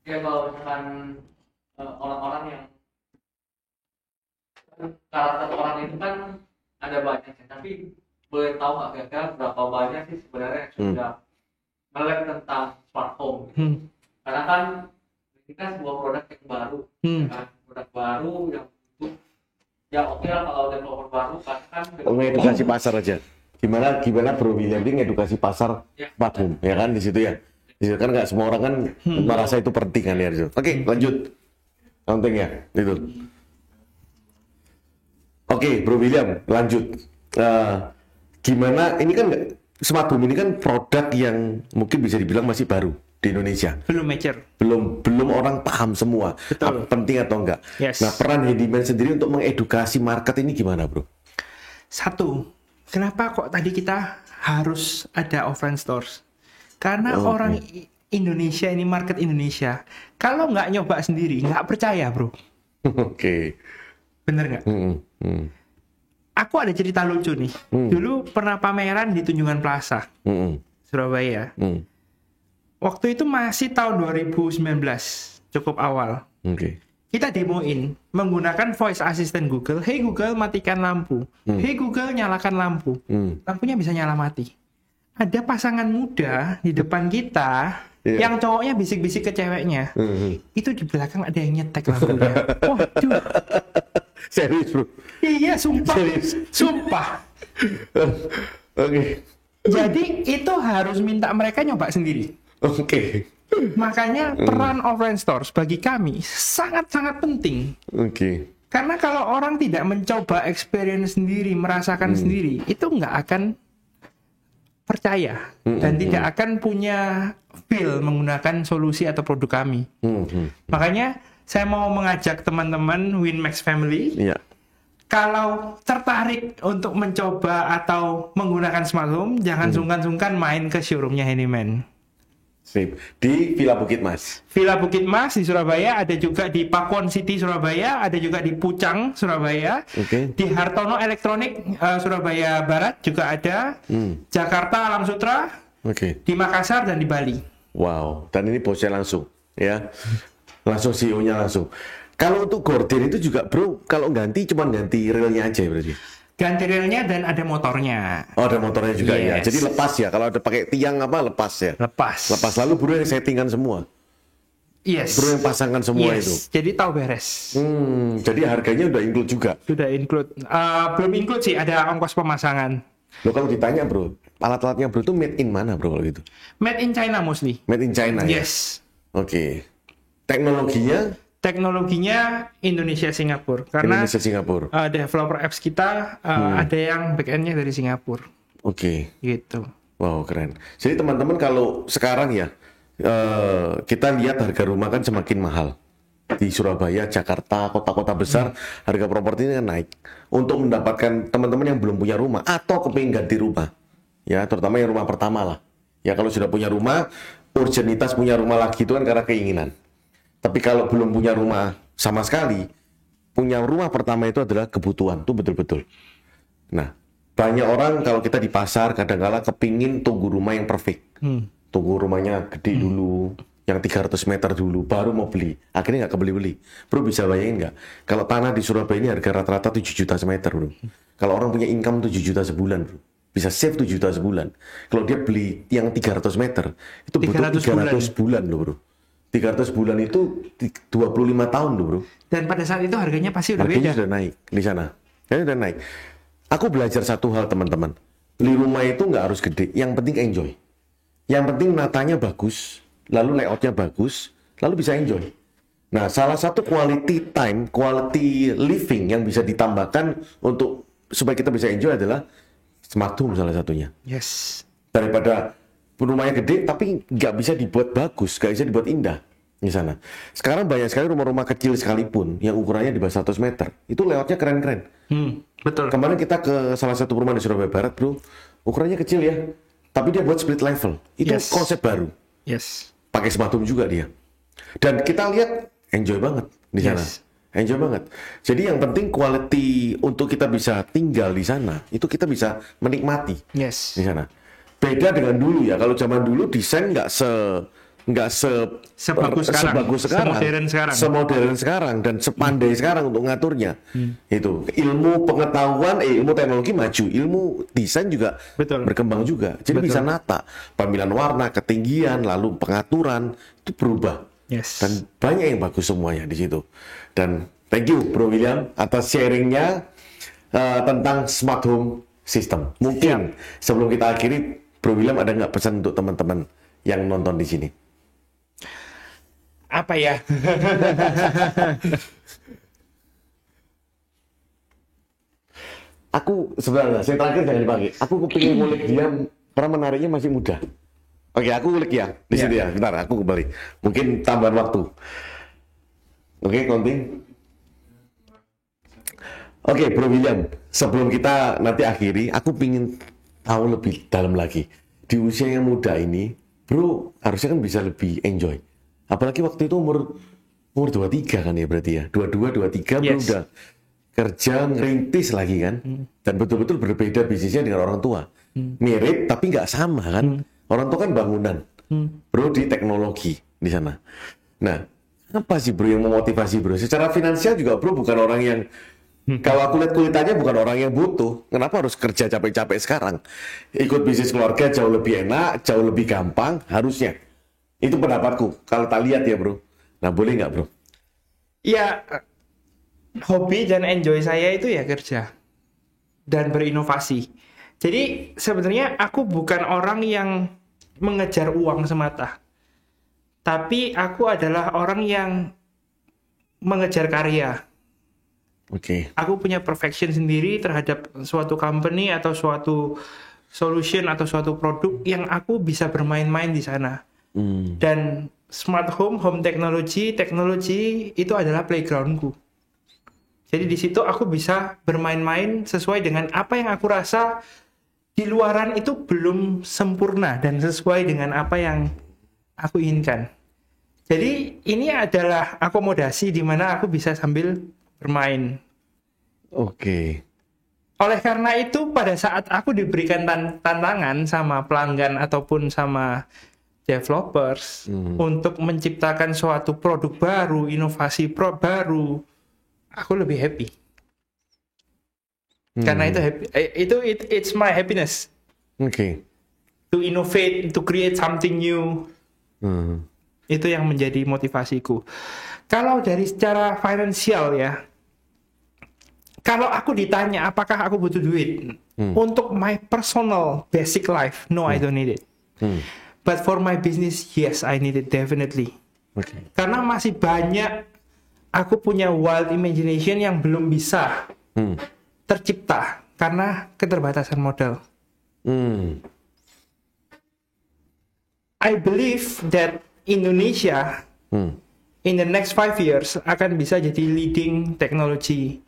Ya kalau misalkan orang-orang yang karakter orang itu kan ada banyak ya, tapi boleh tahu nggak kira-kira berapa banyak sih sebenarnya yang sudah melek tentang smart home? Karena kan ini kan sebuah produk yang baru, kan? Produk baru yang itu ya oke lah kalau developer baru kan Mengedukasi pasar aja. Gimana Bro William ini ngedukasi pasar smart home, ya kan di situ ya. Di situ kan nggak semua orang kan merasa itu penting kan ya. Oke, lanjut. Penting ya itu. Oke, Bro William, lanjut. Gimana ini kan smart home ini kan produk yang mungkin bisa dibilang masih baru di Indonesia. Belum mature. Belum orang paham semua. Penting atau enggak. Yes. Nah, peran handyman sendiri untuk mengedukasi market ini gimana, Bro? Satu, kenapa kok tadi kita harus ada offline stores? Karena orang Indonesia ini, market Indonesia, kalau nggak nyoba sendiri, nggak percaya, bro. Oke. Bener nggak? Aku ada cerita lucu nih. Dulu pernah pameran di Tunjungan Plaza, Surabaya. Waktu itu masih tahun 2019, cukup awal. Kita demoin menggunakan voice assistant Google. Hey Google, matikan lampu. Hey Google, nyalakan lampu. Lampunya bisa nyala mati. Ada pasangan muda di depan kita yang cowoknya bisik-bisik ke ceweknya. Itu di belakang ada yang nyetek lampunya. Waduh. Serius, bro? Iya, sumpah. Sumpah. Oke. Jadi itu harus minta mereka nyoba sendiri. Oke. Makanya peran offline stores bagi kami sangat-sangat penting. Oke. Karena kalau orang tidak mencoba experience sendiri, merasakan sendiri, itu nggak akan percaya dan tidak akan punya feel menggunakan solusi atau produk kami. Makanya saya mau mengajak teman-teman Winmax Family, kalau tertarik untuk mencoba atau menggunakan smart home, jangan sungkan-sungkan main ke showroomnya Handyman. Sip. Di Villa Bukit Mas. Villa Bukit Mas di Surabaya, ada juga di Pakuan City Surabaya, ada juga di Pucang Surabaya, di Hartono Elektronik Surabaya Barat juga ada, Jakarta Alam Sutra, di Makassar dan di Bali. Wow, dan ini bosnya langsung, ya, langsung CEO-nya langsung. Kalau untuk gorden itu juga bro, kalau cuma ganti relnya aja berarti. Ganti relnya dan ada motornya. Oh, ada motornya juga ya. Jadi lepas ya. Kalau ada pakai tiang lepas ya. Lepas. Lalu bro yang settingan semua. Yes. Bro yang pasangkan semua itu. Jadi tahu beres. Jadi harganya udah include juga. Sudah include. Belum include sih, ada ongkos pemasangan. Lo kalau ditanya bro, alat-alatnya bro itu made in mana bro kalau gitu? Made in China mostly. Made in China ya. Yes. Oke. Teknologinya Indonesia Singapura karena Indonesia Singapura. Developer apps kita ada yang backendnya dari Singapura. Oke. Gitu. Wow, keren. Jadi teman-teman kalau sekarang ya kita lihat harga rumah kan semakin mahal di Surabaya, Jakarta, kota-kota besar, harga properti ini kan naik. Untuk mendapatkan teman-teman yang belum punya rumah atau kepingin ganti rumah, ya terutama yang rumah pertama lah. Ya kalau sudah punya rumah, urgenitas punya rumah lagi itu kan karena keinginan. Tapi kalau belum punya rumah sama sekali, punya rumah pertama itu adalah kebutuhan, itu betul-betul. Nah, banyak orang kalau kita di pasar kadang-kala kepingin tunggu rumah yang perfect. Tunggu rumahnya gede dulu, yang 300 meter dulu, baru mau beli. Akhirnya nggak kebeli-beli. Bro bisa bayangin nggak? Kalau tanah di Surabaya ini harga rata-rata 7 juta semeter, bro. Kalau orang punya income 7 juta sebulan, bro. Bisa save 7 juta sebulan. Kalau dia beli yang 300 meter, itu butuh 300 bulan loh, bro. 300 bulan itu 25 tahun loh bro. Dan pada saat itu harganya pasti udah beda. Sudah naik di sana. Sudah naik. Aku belajar satu hal teman-teman. Beli rumah itu nggak harus gede. Yang penting enjoy. Yang penting natanya bagus. Lalu layoutnya bagus. Lalu bisa enjoy. Nah salah satu quality time, quality living yang bisa ditambahkan untuk supaya kita bisa enjoy adalah smart home salah satunya. Yes. Daripada rumahnya gede tapi nggak bisa dibuat bagus, nggak bisa dibuat indah di sana. Sekarang banyak sekali rumah-rumah kecil sekalipun yang ukurannya di bawah 100 meter, itu layoutnya keren-keren. Betul. Kemarin kita ke salah satu rumah di Surabaya Barat, bro, ukurannya kecil ya, tapi dia buat split level. Itu konsep baru. Yes. Pakai smart home juga dia. Dan kita lihat enjoy banget di sana. Yes. Enjoy banget. Jadi yang penting quality untuk kita bisa tinggal di sana, itu kita bisa menikmati Yes. di sana. Beda dengan dulu ya. Kalau zaman dulu desain nggak Sebagus sekarang. sebagus sekarang, semodern sekarang dan sepandai sekarang untuk ngaturnya. Itu ilmu pengetahuan, ilmu teknologi maju, ilmu desain juga Betul. berkembang juga. Jadi Betul. bisa nata pemilihan warna, ketinggian, lalu pengaturan itu berubah. Yes. Dan banyak yang bagus semuanya di situ. Dan thank you Bro William atas sharingnya tentang smart home system. Mungkin sebelum kita akhiri, Bro William ada nggak pesan untuk teman-teman yang nonton di sini? Apa ya? Aku sebenarnya, saya terakhir jangan dipakai. Aku kepingin ngulik dia karena menariknya masih muda. Oke, aku ngulik ya di situ ya. Bentar, aku kembali. Mungkin tambahan waktu. Oke, closing. Oke, Bro William, sebelum kita nanti akhiri, aku pingin tahu lebih dalam lagi. Di usia yang muda ini, Bro, harusnya kan bisa lebih enjoy. Apalagi waktu itu umur 23 kan ya berarti ya. 22, 23 Bro udah kerja ngerintis lagi kan. Dan betul-betul berbeda bisnisnya dengan orang tua. Mirip tapi nggak sama kan. Orang tua kan bangunan. Bro di teknologi di sana. Nah, apa sih Bro yang memotivasi Bro? Secara finansial juga Bro bukan orang yang, kalau aku lihat kulitannya bukan orang yang butuh. Kenapa harus kerja capek-capek sekarang? Ikut bisnis keluarga jauh lebih enak, jauh lebih gampang, harusnya. Itu pendapatku, kalau tak lihat ya Bro. Nah, boleh nggak Bro? Ya, hobi dan enjoy saya itu ya kerja dan berinovasi. Jadi sebenarnya aku bukan orang yang mengejar uang semata. Tapi aku adalah orang yang mengejar karya. Oke. Aku punya perfection sendiri terhadap suatu company atau suatu solution atau suatu produk yang aku bisa bermain-main di sana. Dan smart home, home technology itu adalah playgroundku. Jadi di situ aku bisa bermain-main sesuai dengan apa yang aku rasa di luaran itu belum sempurna dan sesuai dengan apa yang aku inginkan. Jadi ini adalah akomodasi di mana aku bisa sambil bermain. Oke. Oleh karena itu pada saat aku diberikan tantangan sama pelanggan ataupun sama developers untuk menciptakan suatu produk baru, inovasi baru, aku lebih happy. Karena it's my happiness. Oke. To innovate, to create something new. Itu yang menjadi motivasiku. Kalau dari secara finansial ya, kalau aku ditanya apakah aku butuh duit untuk my personal basic life, no, I don't need it. But for my business, yes, I need it definitely. Okay. Karena masih banyak aku punya wild imagination yang belum bisa tercipta karena keterbatasan modal. I believe that Indonesia in the next 5 years akan bisa jadi leading technology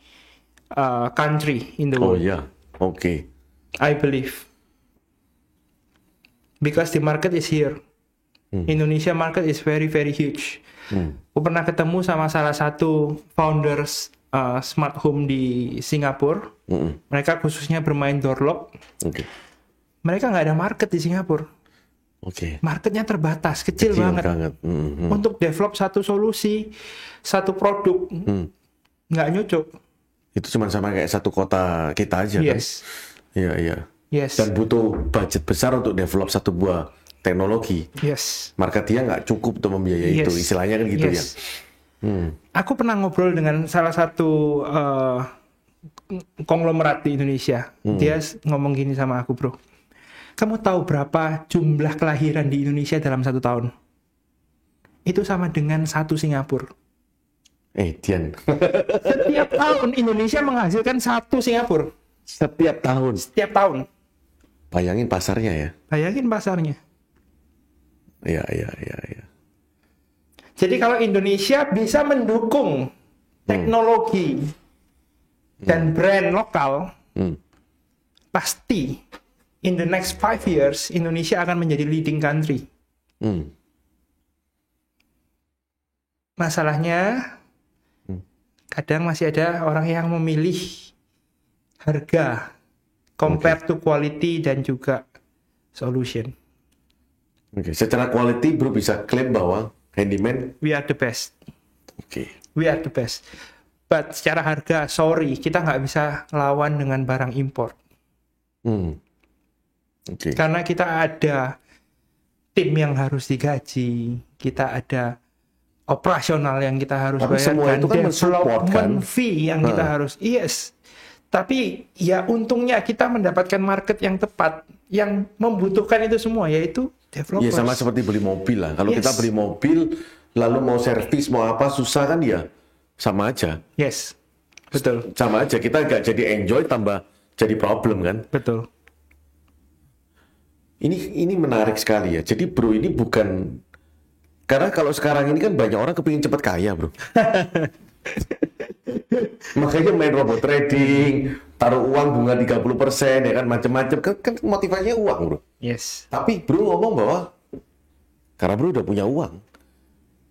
country in the world. Oh ya, oke. I believe. Because the market is here. Indonesia market is very very huge. Aku pernah ketemu sama salah satu founders smart home di Singapura. Mereka khususnya bermain door lock. Oke. Mereka nggak ada market di Singapura. Oke. Marketnya terbatas, kecil banget. Untuk develop satu solusi, satu produk, nggak nyocok. Itu cuma sama kayak satu kota kita aja kan? Iya, iya. Yes. Dan butuh budget besar untuk develop satu buah teknologi. Yes. Market dia nggak cukup untuk membiayai itu, istilahnya kan gitu ya. Aku pernah ngobrol dengan salah satu konglomerat di Indonesia. Dia ngomong gini sama aku, bro. Kamu tahu berapa jumlah kelahiran di Indonesia dalam 1 tahun? Itu sama dengan 1 Singapura. Dian. Setiap tahun Indonesia menghasilkan 1 Singapura. Setiap tahun. Setiap tahun. Bayangin pasarnya ya. Bayangin pasarnya. Iya. Jadi kalau Indonesia bisa mendukung teknologi dan brand lokal, pasti in the next 5 years Indonesia akan menjadi leading country. masalahnya kadang masih ada orang yang memilih harga compare to quality dan juga solution. Oke, secara quality bro bisa klaim bahwa handyman We are the best. oke. We are the best. But secara harga, sorry, kita nggak bisa lawan dengan barang impor. Oke. Karena kita ada tim yang harus digaji, kita ada operasional yang kita harus Tapi semua bayarkan, itu kan mensupport, development kan? fee yang kita harus, yes. Tapi ya untungnya kita mendapatkan market yang tepat, yang membutuhkan itu semua, yaitu developers. Ya sama seperti beli mobil lah. Kalau Yes. kita beli mobil, lalu mau servis, mau apa, susah kan ya? Sama aja. Yes, betul, Sama aja. Kita nggak jadi enjoy, tambah jadi problem kan? betul. Ini menarik sekali ya. Jadi bro ini bukan... Karena kalau sekarang ini kan banyak orang kepingin cepat kaya bro. Makanya main robot trading, taruh uang bunga 30% ya kan, macam-macam. Kan motivasinya uang bro. Yes. Tapi bro ngomong bahwa karena bro udah punya uang.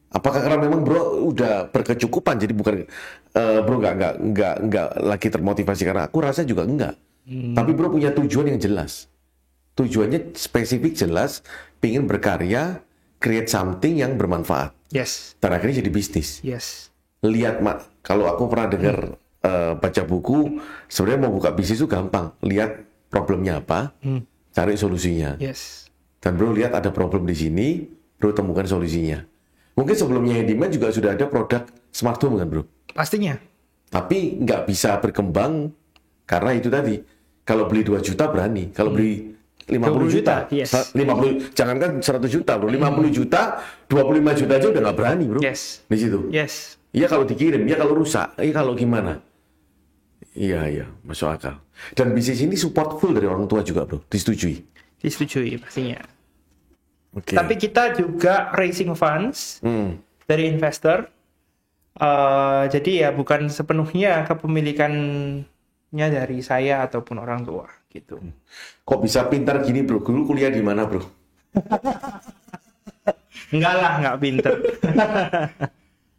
Apakah karena memang bro udah berkecukupan jadi bukan bro nggak lagi termotivasi? Karena aku rasa juga enggak. Tapi bro punya tujuan yang jelas. Tujuannya spesifik jelas, pingin berkarya, create something yang bermanfaat. Yes. Dan akhirnya jadi bisnis. Yes. Lihat mak, kalau aku pernah dengar baca buku, sebenarnya mau buka bisnis itu gampang. Lihat problemnya apa, cari solusinya. Yes. Dan bro lihat ada problem di sini, bro temukan solusinya. Mungkin sebelumnya Handyman juga sudah ada produk smart home kan bro? Pastinya. Tapi nggak bisa berkembang karena itu tadi. Kalau beli 2 juta berani, kalau beli 50 juta, yes. 50, jangankan 100 juta bro, 50 juta, 25 juta aja udah nggak berani bro. Yes. Di situ. Yes. Iya kalau dikirim, iya kalau rusak, iya kalau gimana. Iya, masuk akal. Dan bisnis ini support full dari orang tua juga bro, disetujui. Disetujui pastinya. Oke. Tapi kita juga raising funds dari investor. Jadi ya bukan sepenuhnya kepemilikannya dari saya ataupun orang tua gitu. Kok bisa pintar gini bro? Dulu kuliah di mana bro? Enggak lah, enggak pinter.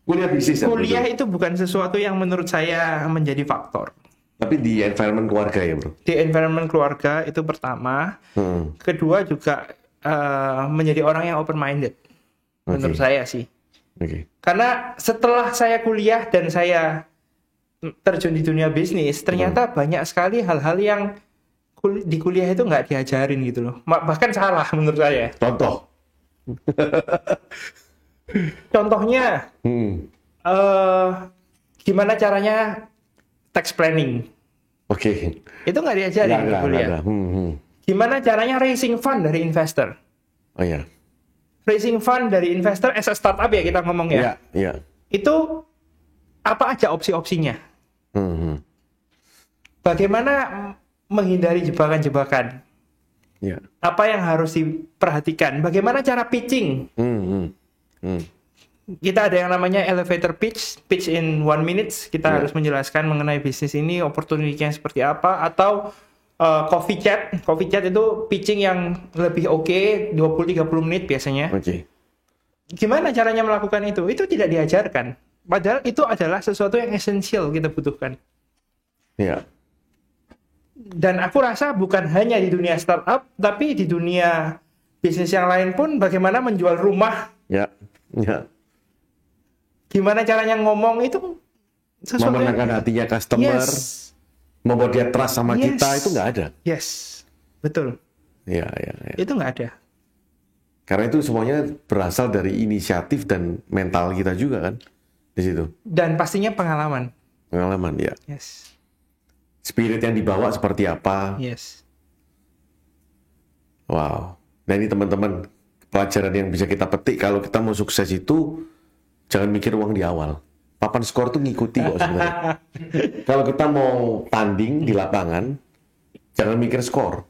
Kuliah bisnis ya, bro? Kuliah itu bukan sesuatu yang menurut saya menjadi faktor. Tapi di environment keluarga ya bro? Di environment keluarga itu pertama. Kedua juga menjadi orang yang open minded. Menurut saya sih. Oke. Karena setelah saya kuliah dan saya terjun di dunia bisnis, ternyata banyak sekali hal-hal yang di kuliah itu nggak diajarin gitu loh. Bahkan salah menurut saya. Contoh? Contohnya, gimana caranya tax planning. Oke. Itu nggak diajarin di kuliah. Nggak ada. Gimana caranya raising fund dari investor. Oh ya. Raising fund dari investor as a startup ya kita ngomong ya. Iya. Itu apa aja opsi-opsinya. Bagaimana menghindari jebakan-jebakan. Iya. Apa yang harus diperhatikan. Bagaimana cara pitching. Kita ada yang namanya elevator pitch in 1 minute. Kita harus menjelaskan mengenai bisnis ini, opportunity-nya seperti apa. Atau coffee chat itu pitching yang lebih oke, 20-30 menit biasanya. Oke. Gimana caranya melakukan itu? Itu tidak diajarkan. Padahal itu adalah sesuatu yang esensial kita butuhkan. Iya. Dan aku rasa bukan hanya di dunia startup, tapi di dunia bisnis yang lain pun bagaimana menjual rumah. Ya. Gimana caranya ngomong itu sesuatu Memenangkan hatinya customer, membuat dia trust sama kita, itu nggak ada. Yes, betul. Iya. Itu nggak ada. Karena itu semuanya berasal dari inisiatif dan mental kita juga kan di situ. Dan pastinya pengalaman. Pengalaman ya. Yes. Spirit yang dibawa seperti apa. Yes. Wow. Nah ini teman-teman pelajaran yang bisa kita petik kalau kita mau sukses itu jangan mikir uang di awal. Papan skor tuh ngikuti kok sebenarnya. Kalau kita mau tanding di lapangan, jangan mikir skor.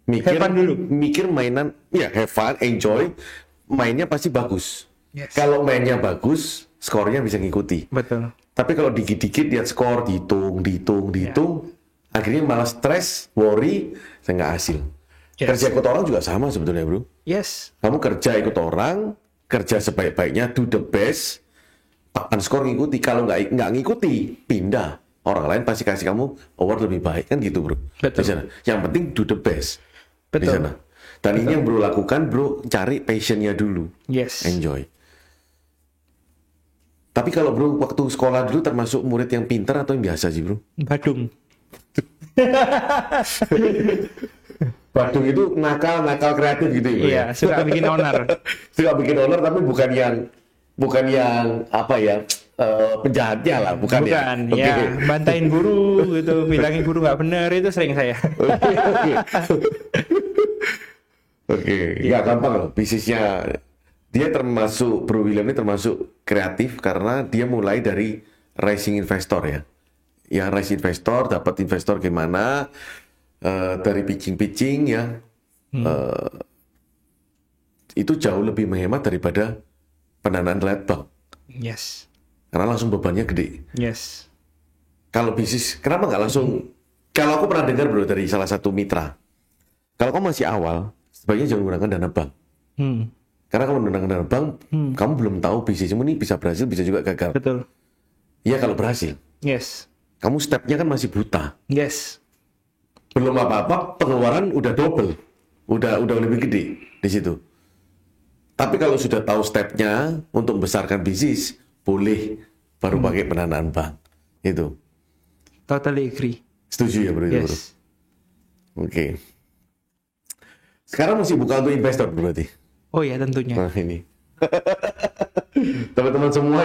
Mikir dulu. Mikir mainan, ya have fun, enjoy. Mainnya pasti bagus. Yes. Kalau mainnya bagus, skornya bisa ngikuti. Betul. Tapi kalau dikit-dikit lihat skor, dihitung, akhirnya malah stres, worry, saya nggak hasil. Yes. Kerja ikut orang juga sama sebetulnya bro. Yes. Kamu kerja ikut orang, kerja sebaik-baiknya, do the best, papan skor ngikuti. Kalau nggak ngikuti, pindah. Orang lain pasti kasih kamu award lebih baik kan gitu bro. Betul. Di sana. Yang penting do the best di Betul. sana. Dan ini yang bro lakukan, bro cari passionnya dulu, Yes. enjoy. Tapi kalau bro waktu sekolah dulu termasuk murid yang pintar atau yang biasa sih bro? Badung. Badung itu nakal kreatif gitu ya bro? Iya, suka bikin owner. Suka bikin honor tapi bukan yang apa ya, penjahatnya lah, bukan ya. Bukan, ya, bantain guru gitu, bilangin guru nggak bener, itu sering saya. Oke, nggak gampang loh bisnisnya. Dia termasuk, Bro William ini termasuk kreatif karena dia mulai dari rising investor ya. Ya rising investor, dapat investor gimana, dari pitching ya. Itu jauh lebih menghemat daripada pendanaan lead bank. Yes. Karena langsung bebannya gede. Yes. Kalau bisnis, kenapa nggak langsung? Kalau aku pernah dengar bro dari salah satu mitra, kalau kamu masih awal, sebaiknya jangan menggunakan dana bank. Karena kalau menggunakan dana bank, kamu belum tahu bisnismu ini bisa berhasil, bisa juga gagal. Betul. Iya kalau berhasil, Yes. kamu stepnya kan masih buta. Yes. Belum apa-apa, pengeluaran udah double, udah lebih gede di situ. Tapi kalau sudah tahu stepnya untuk membesarkan bisnis, boleh baru pakai pendanaan bank. Itu. Totally agree. Setuju ya bro? Itu, bro? Yes. Oke. Sekarang masih buka untuk investor berarti? Oh ya tentunya. Nah ini. Teman-teman semua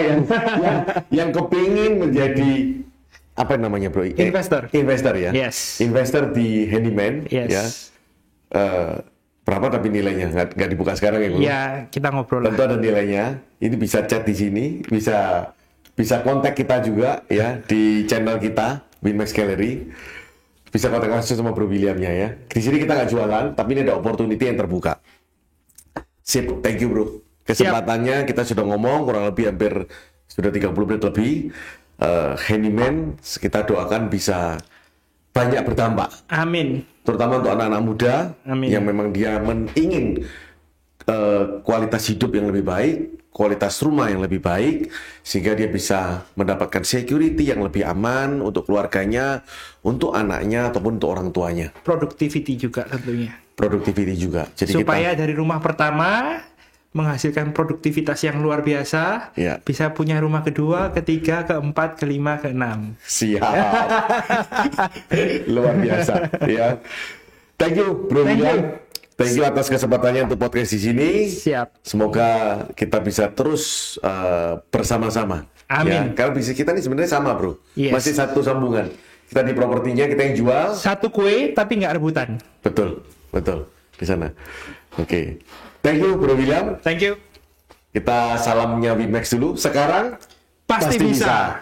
yang kepingin menjadi apa namanya bro? Investor. Investor ya? Yes. Investor di Handyman. Yes. Ya. Berapa tapi nilainya? Nggak dibuka sekarang ya bro? Ya kita ngobrol lah. Tentu ada nilainya. Ini bisa chat di sini, bisa kontak kita juga ya di channel kita Winmax Gallery. Bisa kontak langsung sama Bro Williamnya ya. Di sini kita nggak jualan, tapi ini ada opportunity yang terbuka. Sip, thank you bro. Kesempatannya kita sudah ngomong kurang lebih hampir sudah 30 menit lebih. Handyman kita doakan bisa banyak berdampak. Amin. Terutama untuk anak-anak muda. Amin. Yang memang dia ingin kualitas hidup yang lebih baik, kualitas rumah yang lebih baik, sehingga dia bisa mendapatkan security yang lebih aman untuk keluarganya, untuk anaknya ataupun untuk orang tuanya. Productivity juga tentunya. Productivity juga. Jadi Supaya dari rumah pertama menghasilkan produktivitas yang luar biasa, Ya. bisa punya rumah kedua, ketiga, keempat, kelima, keenam. siap. Luar biasa ya. Thank you Bro Thank William. you. Thank you atas kesempatannya untuk podcast di sini. Siap. Semoga kita bisa terus bersama-sama. Amin. Ya, karena bisnis kita ini sebenarnya sama bro. Yes. Masih satu sambungan. Kita di propertinya kita yang jual. Satu kue tapi nggak rebutan. Betul di sana. Oke. Thank you Bro William. Thank you. Kita salamnya Winmax dulu. Sekarang Pasti bisa.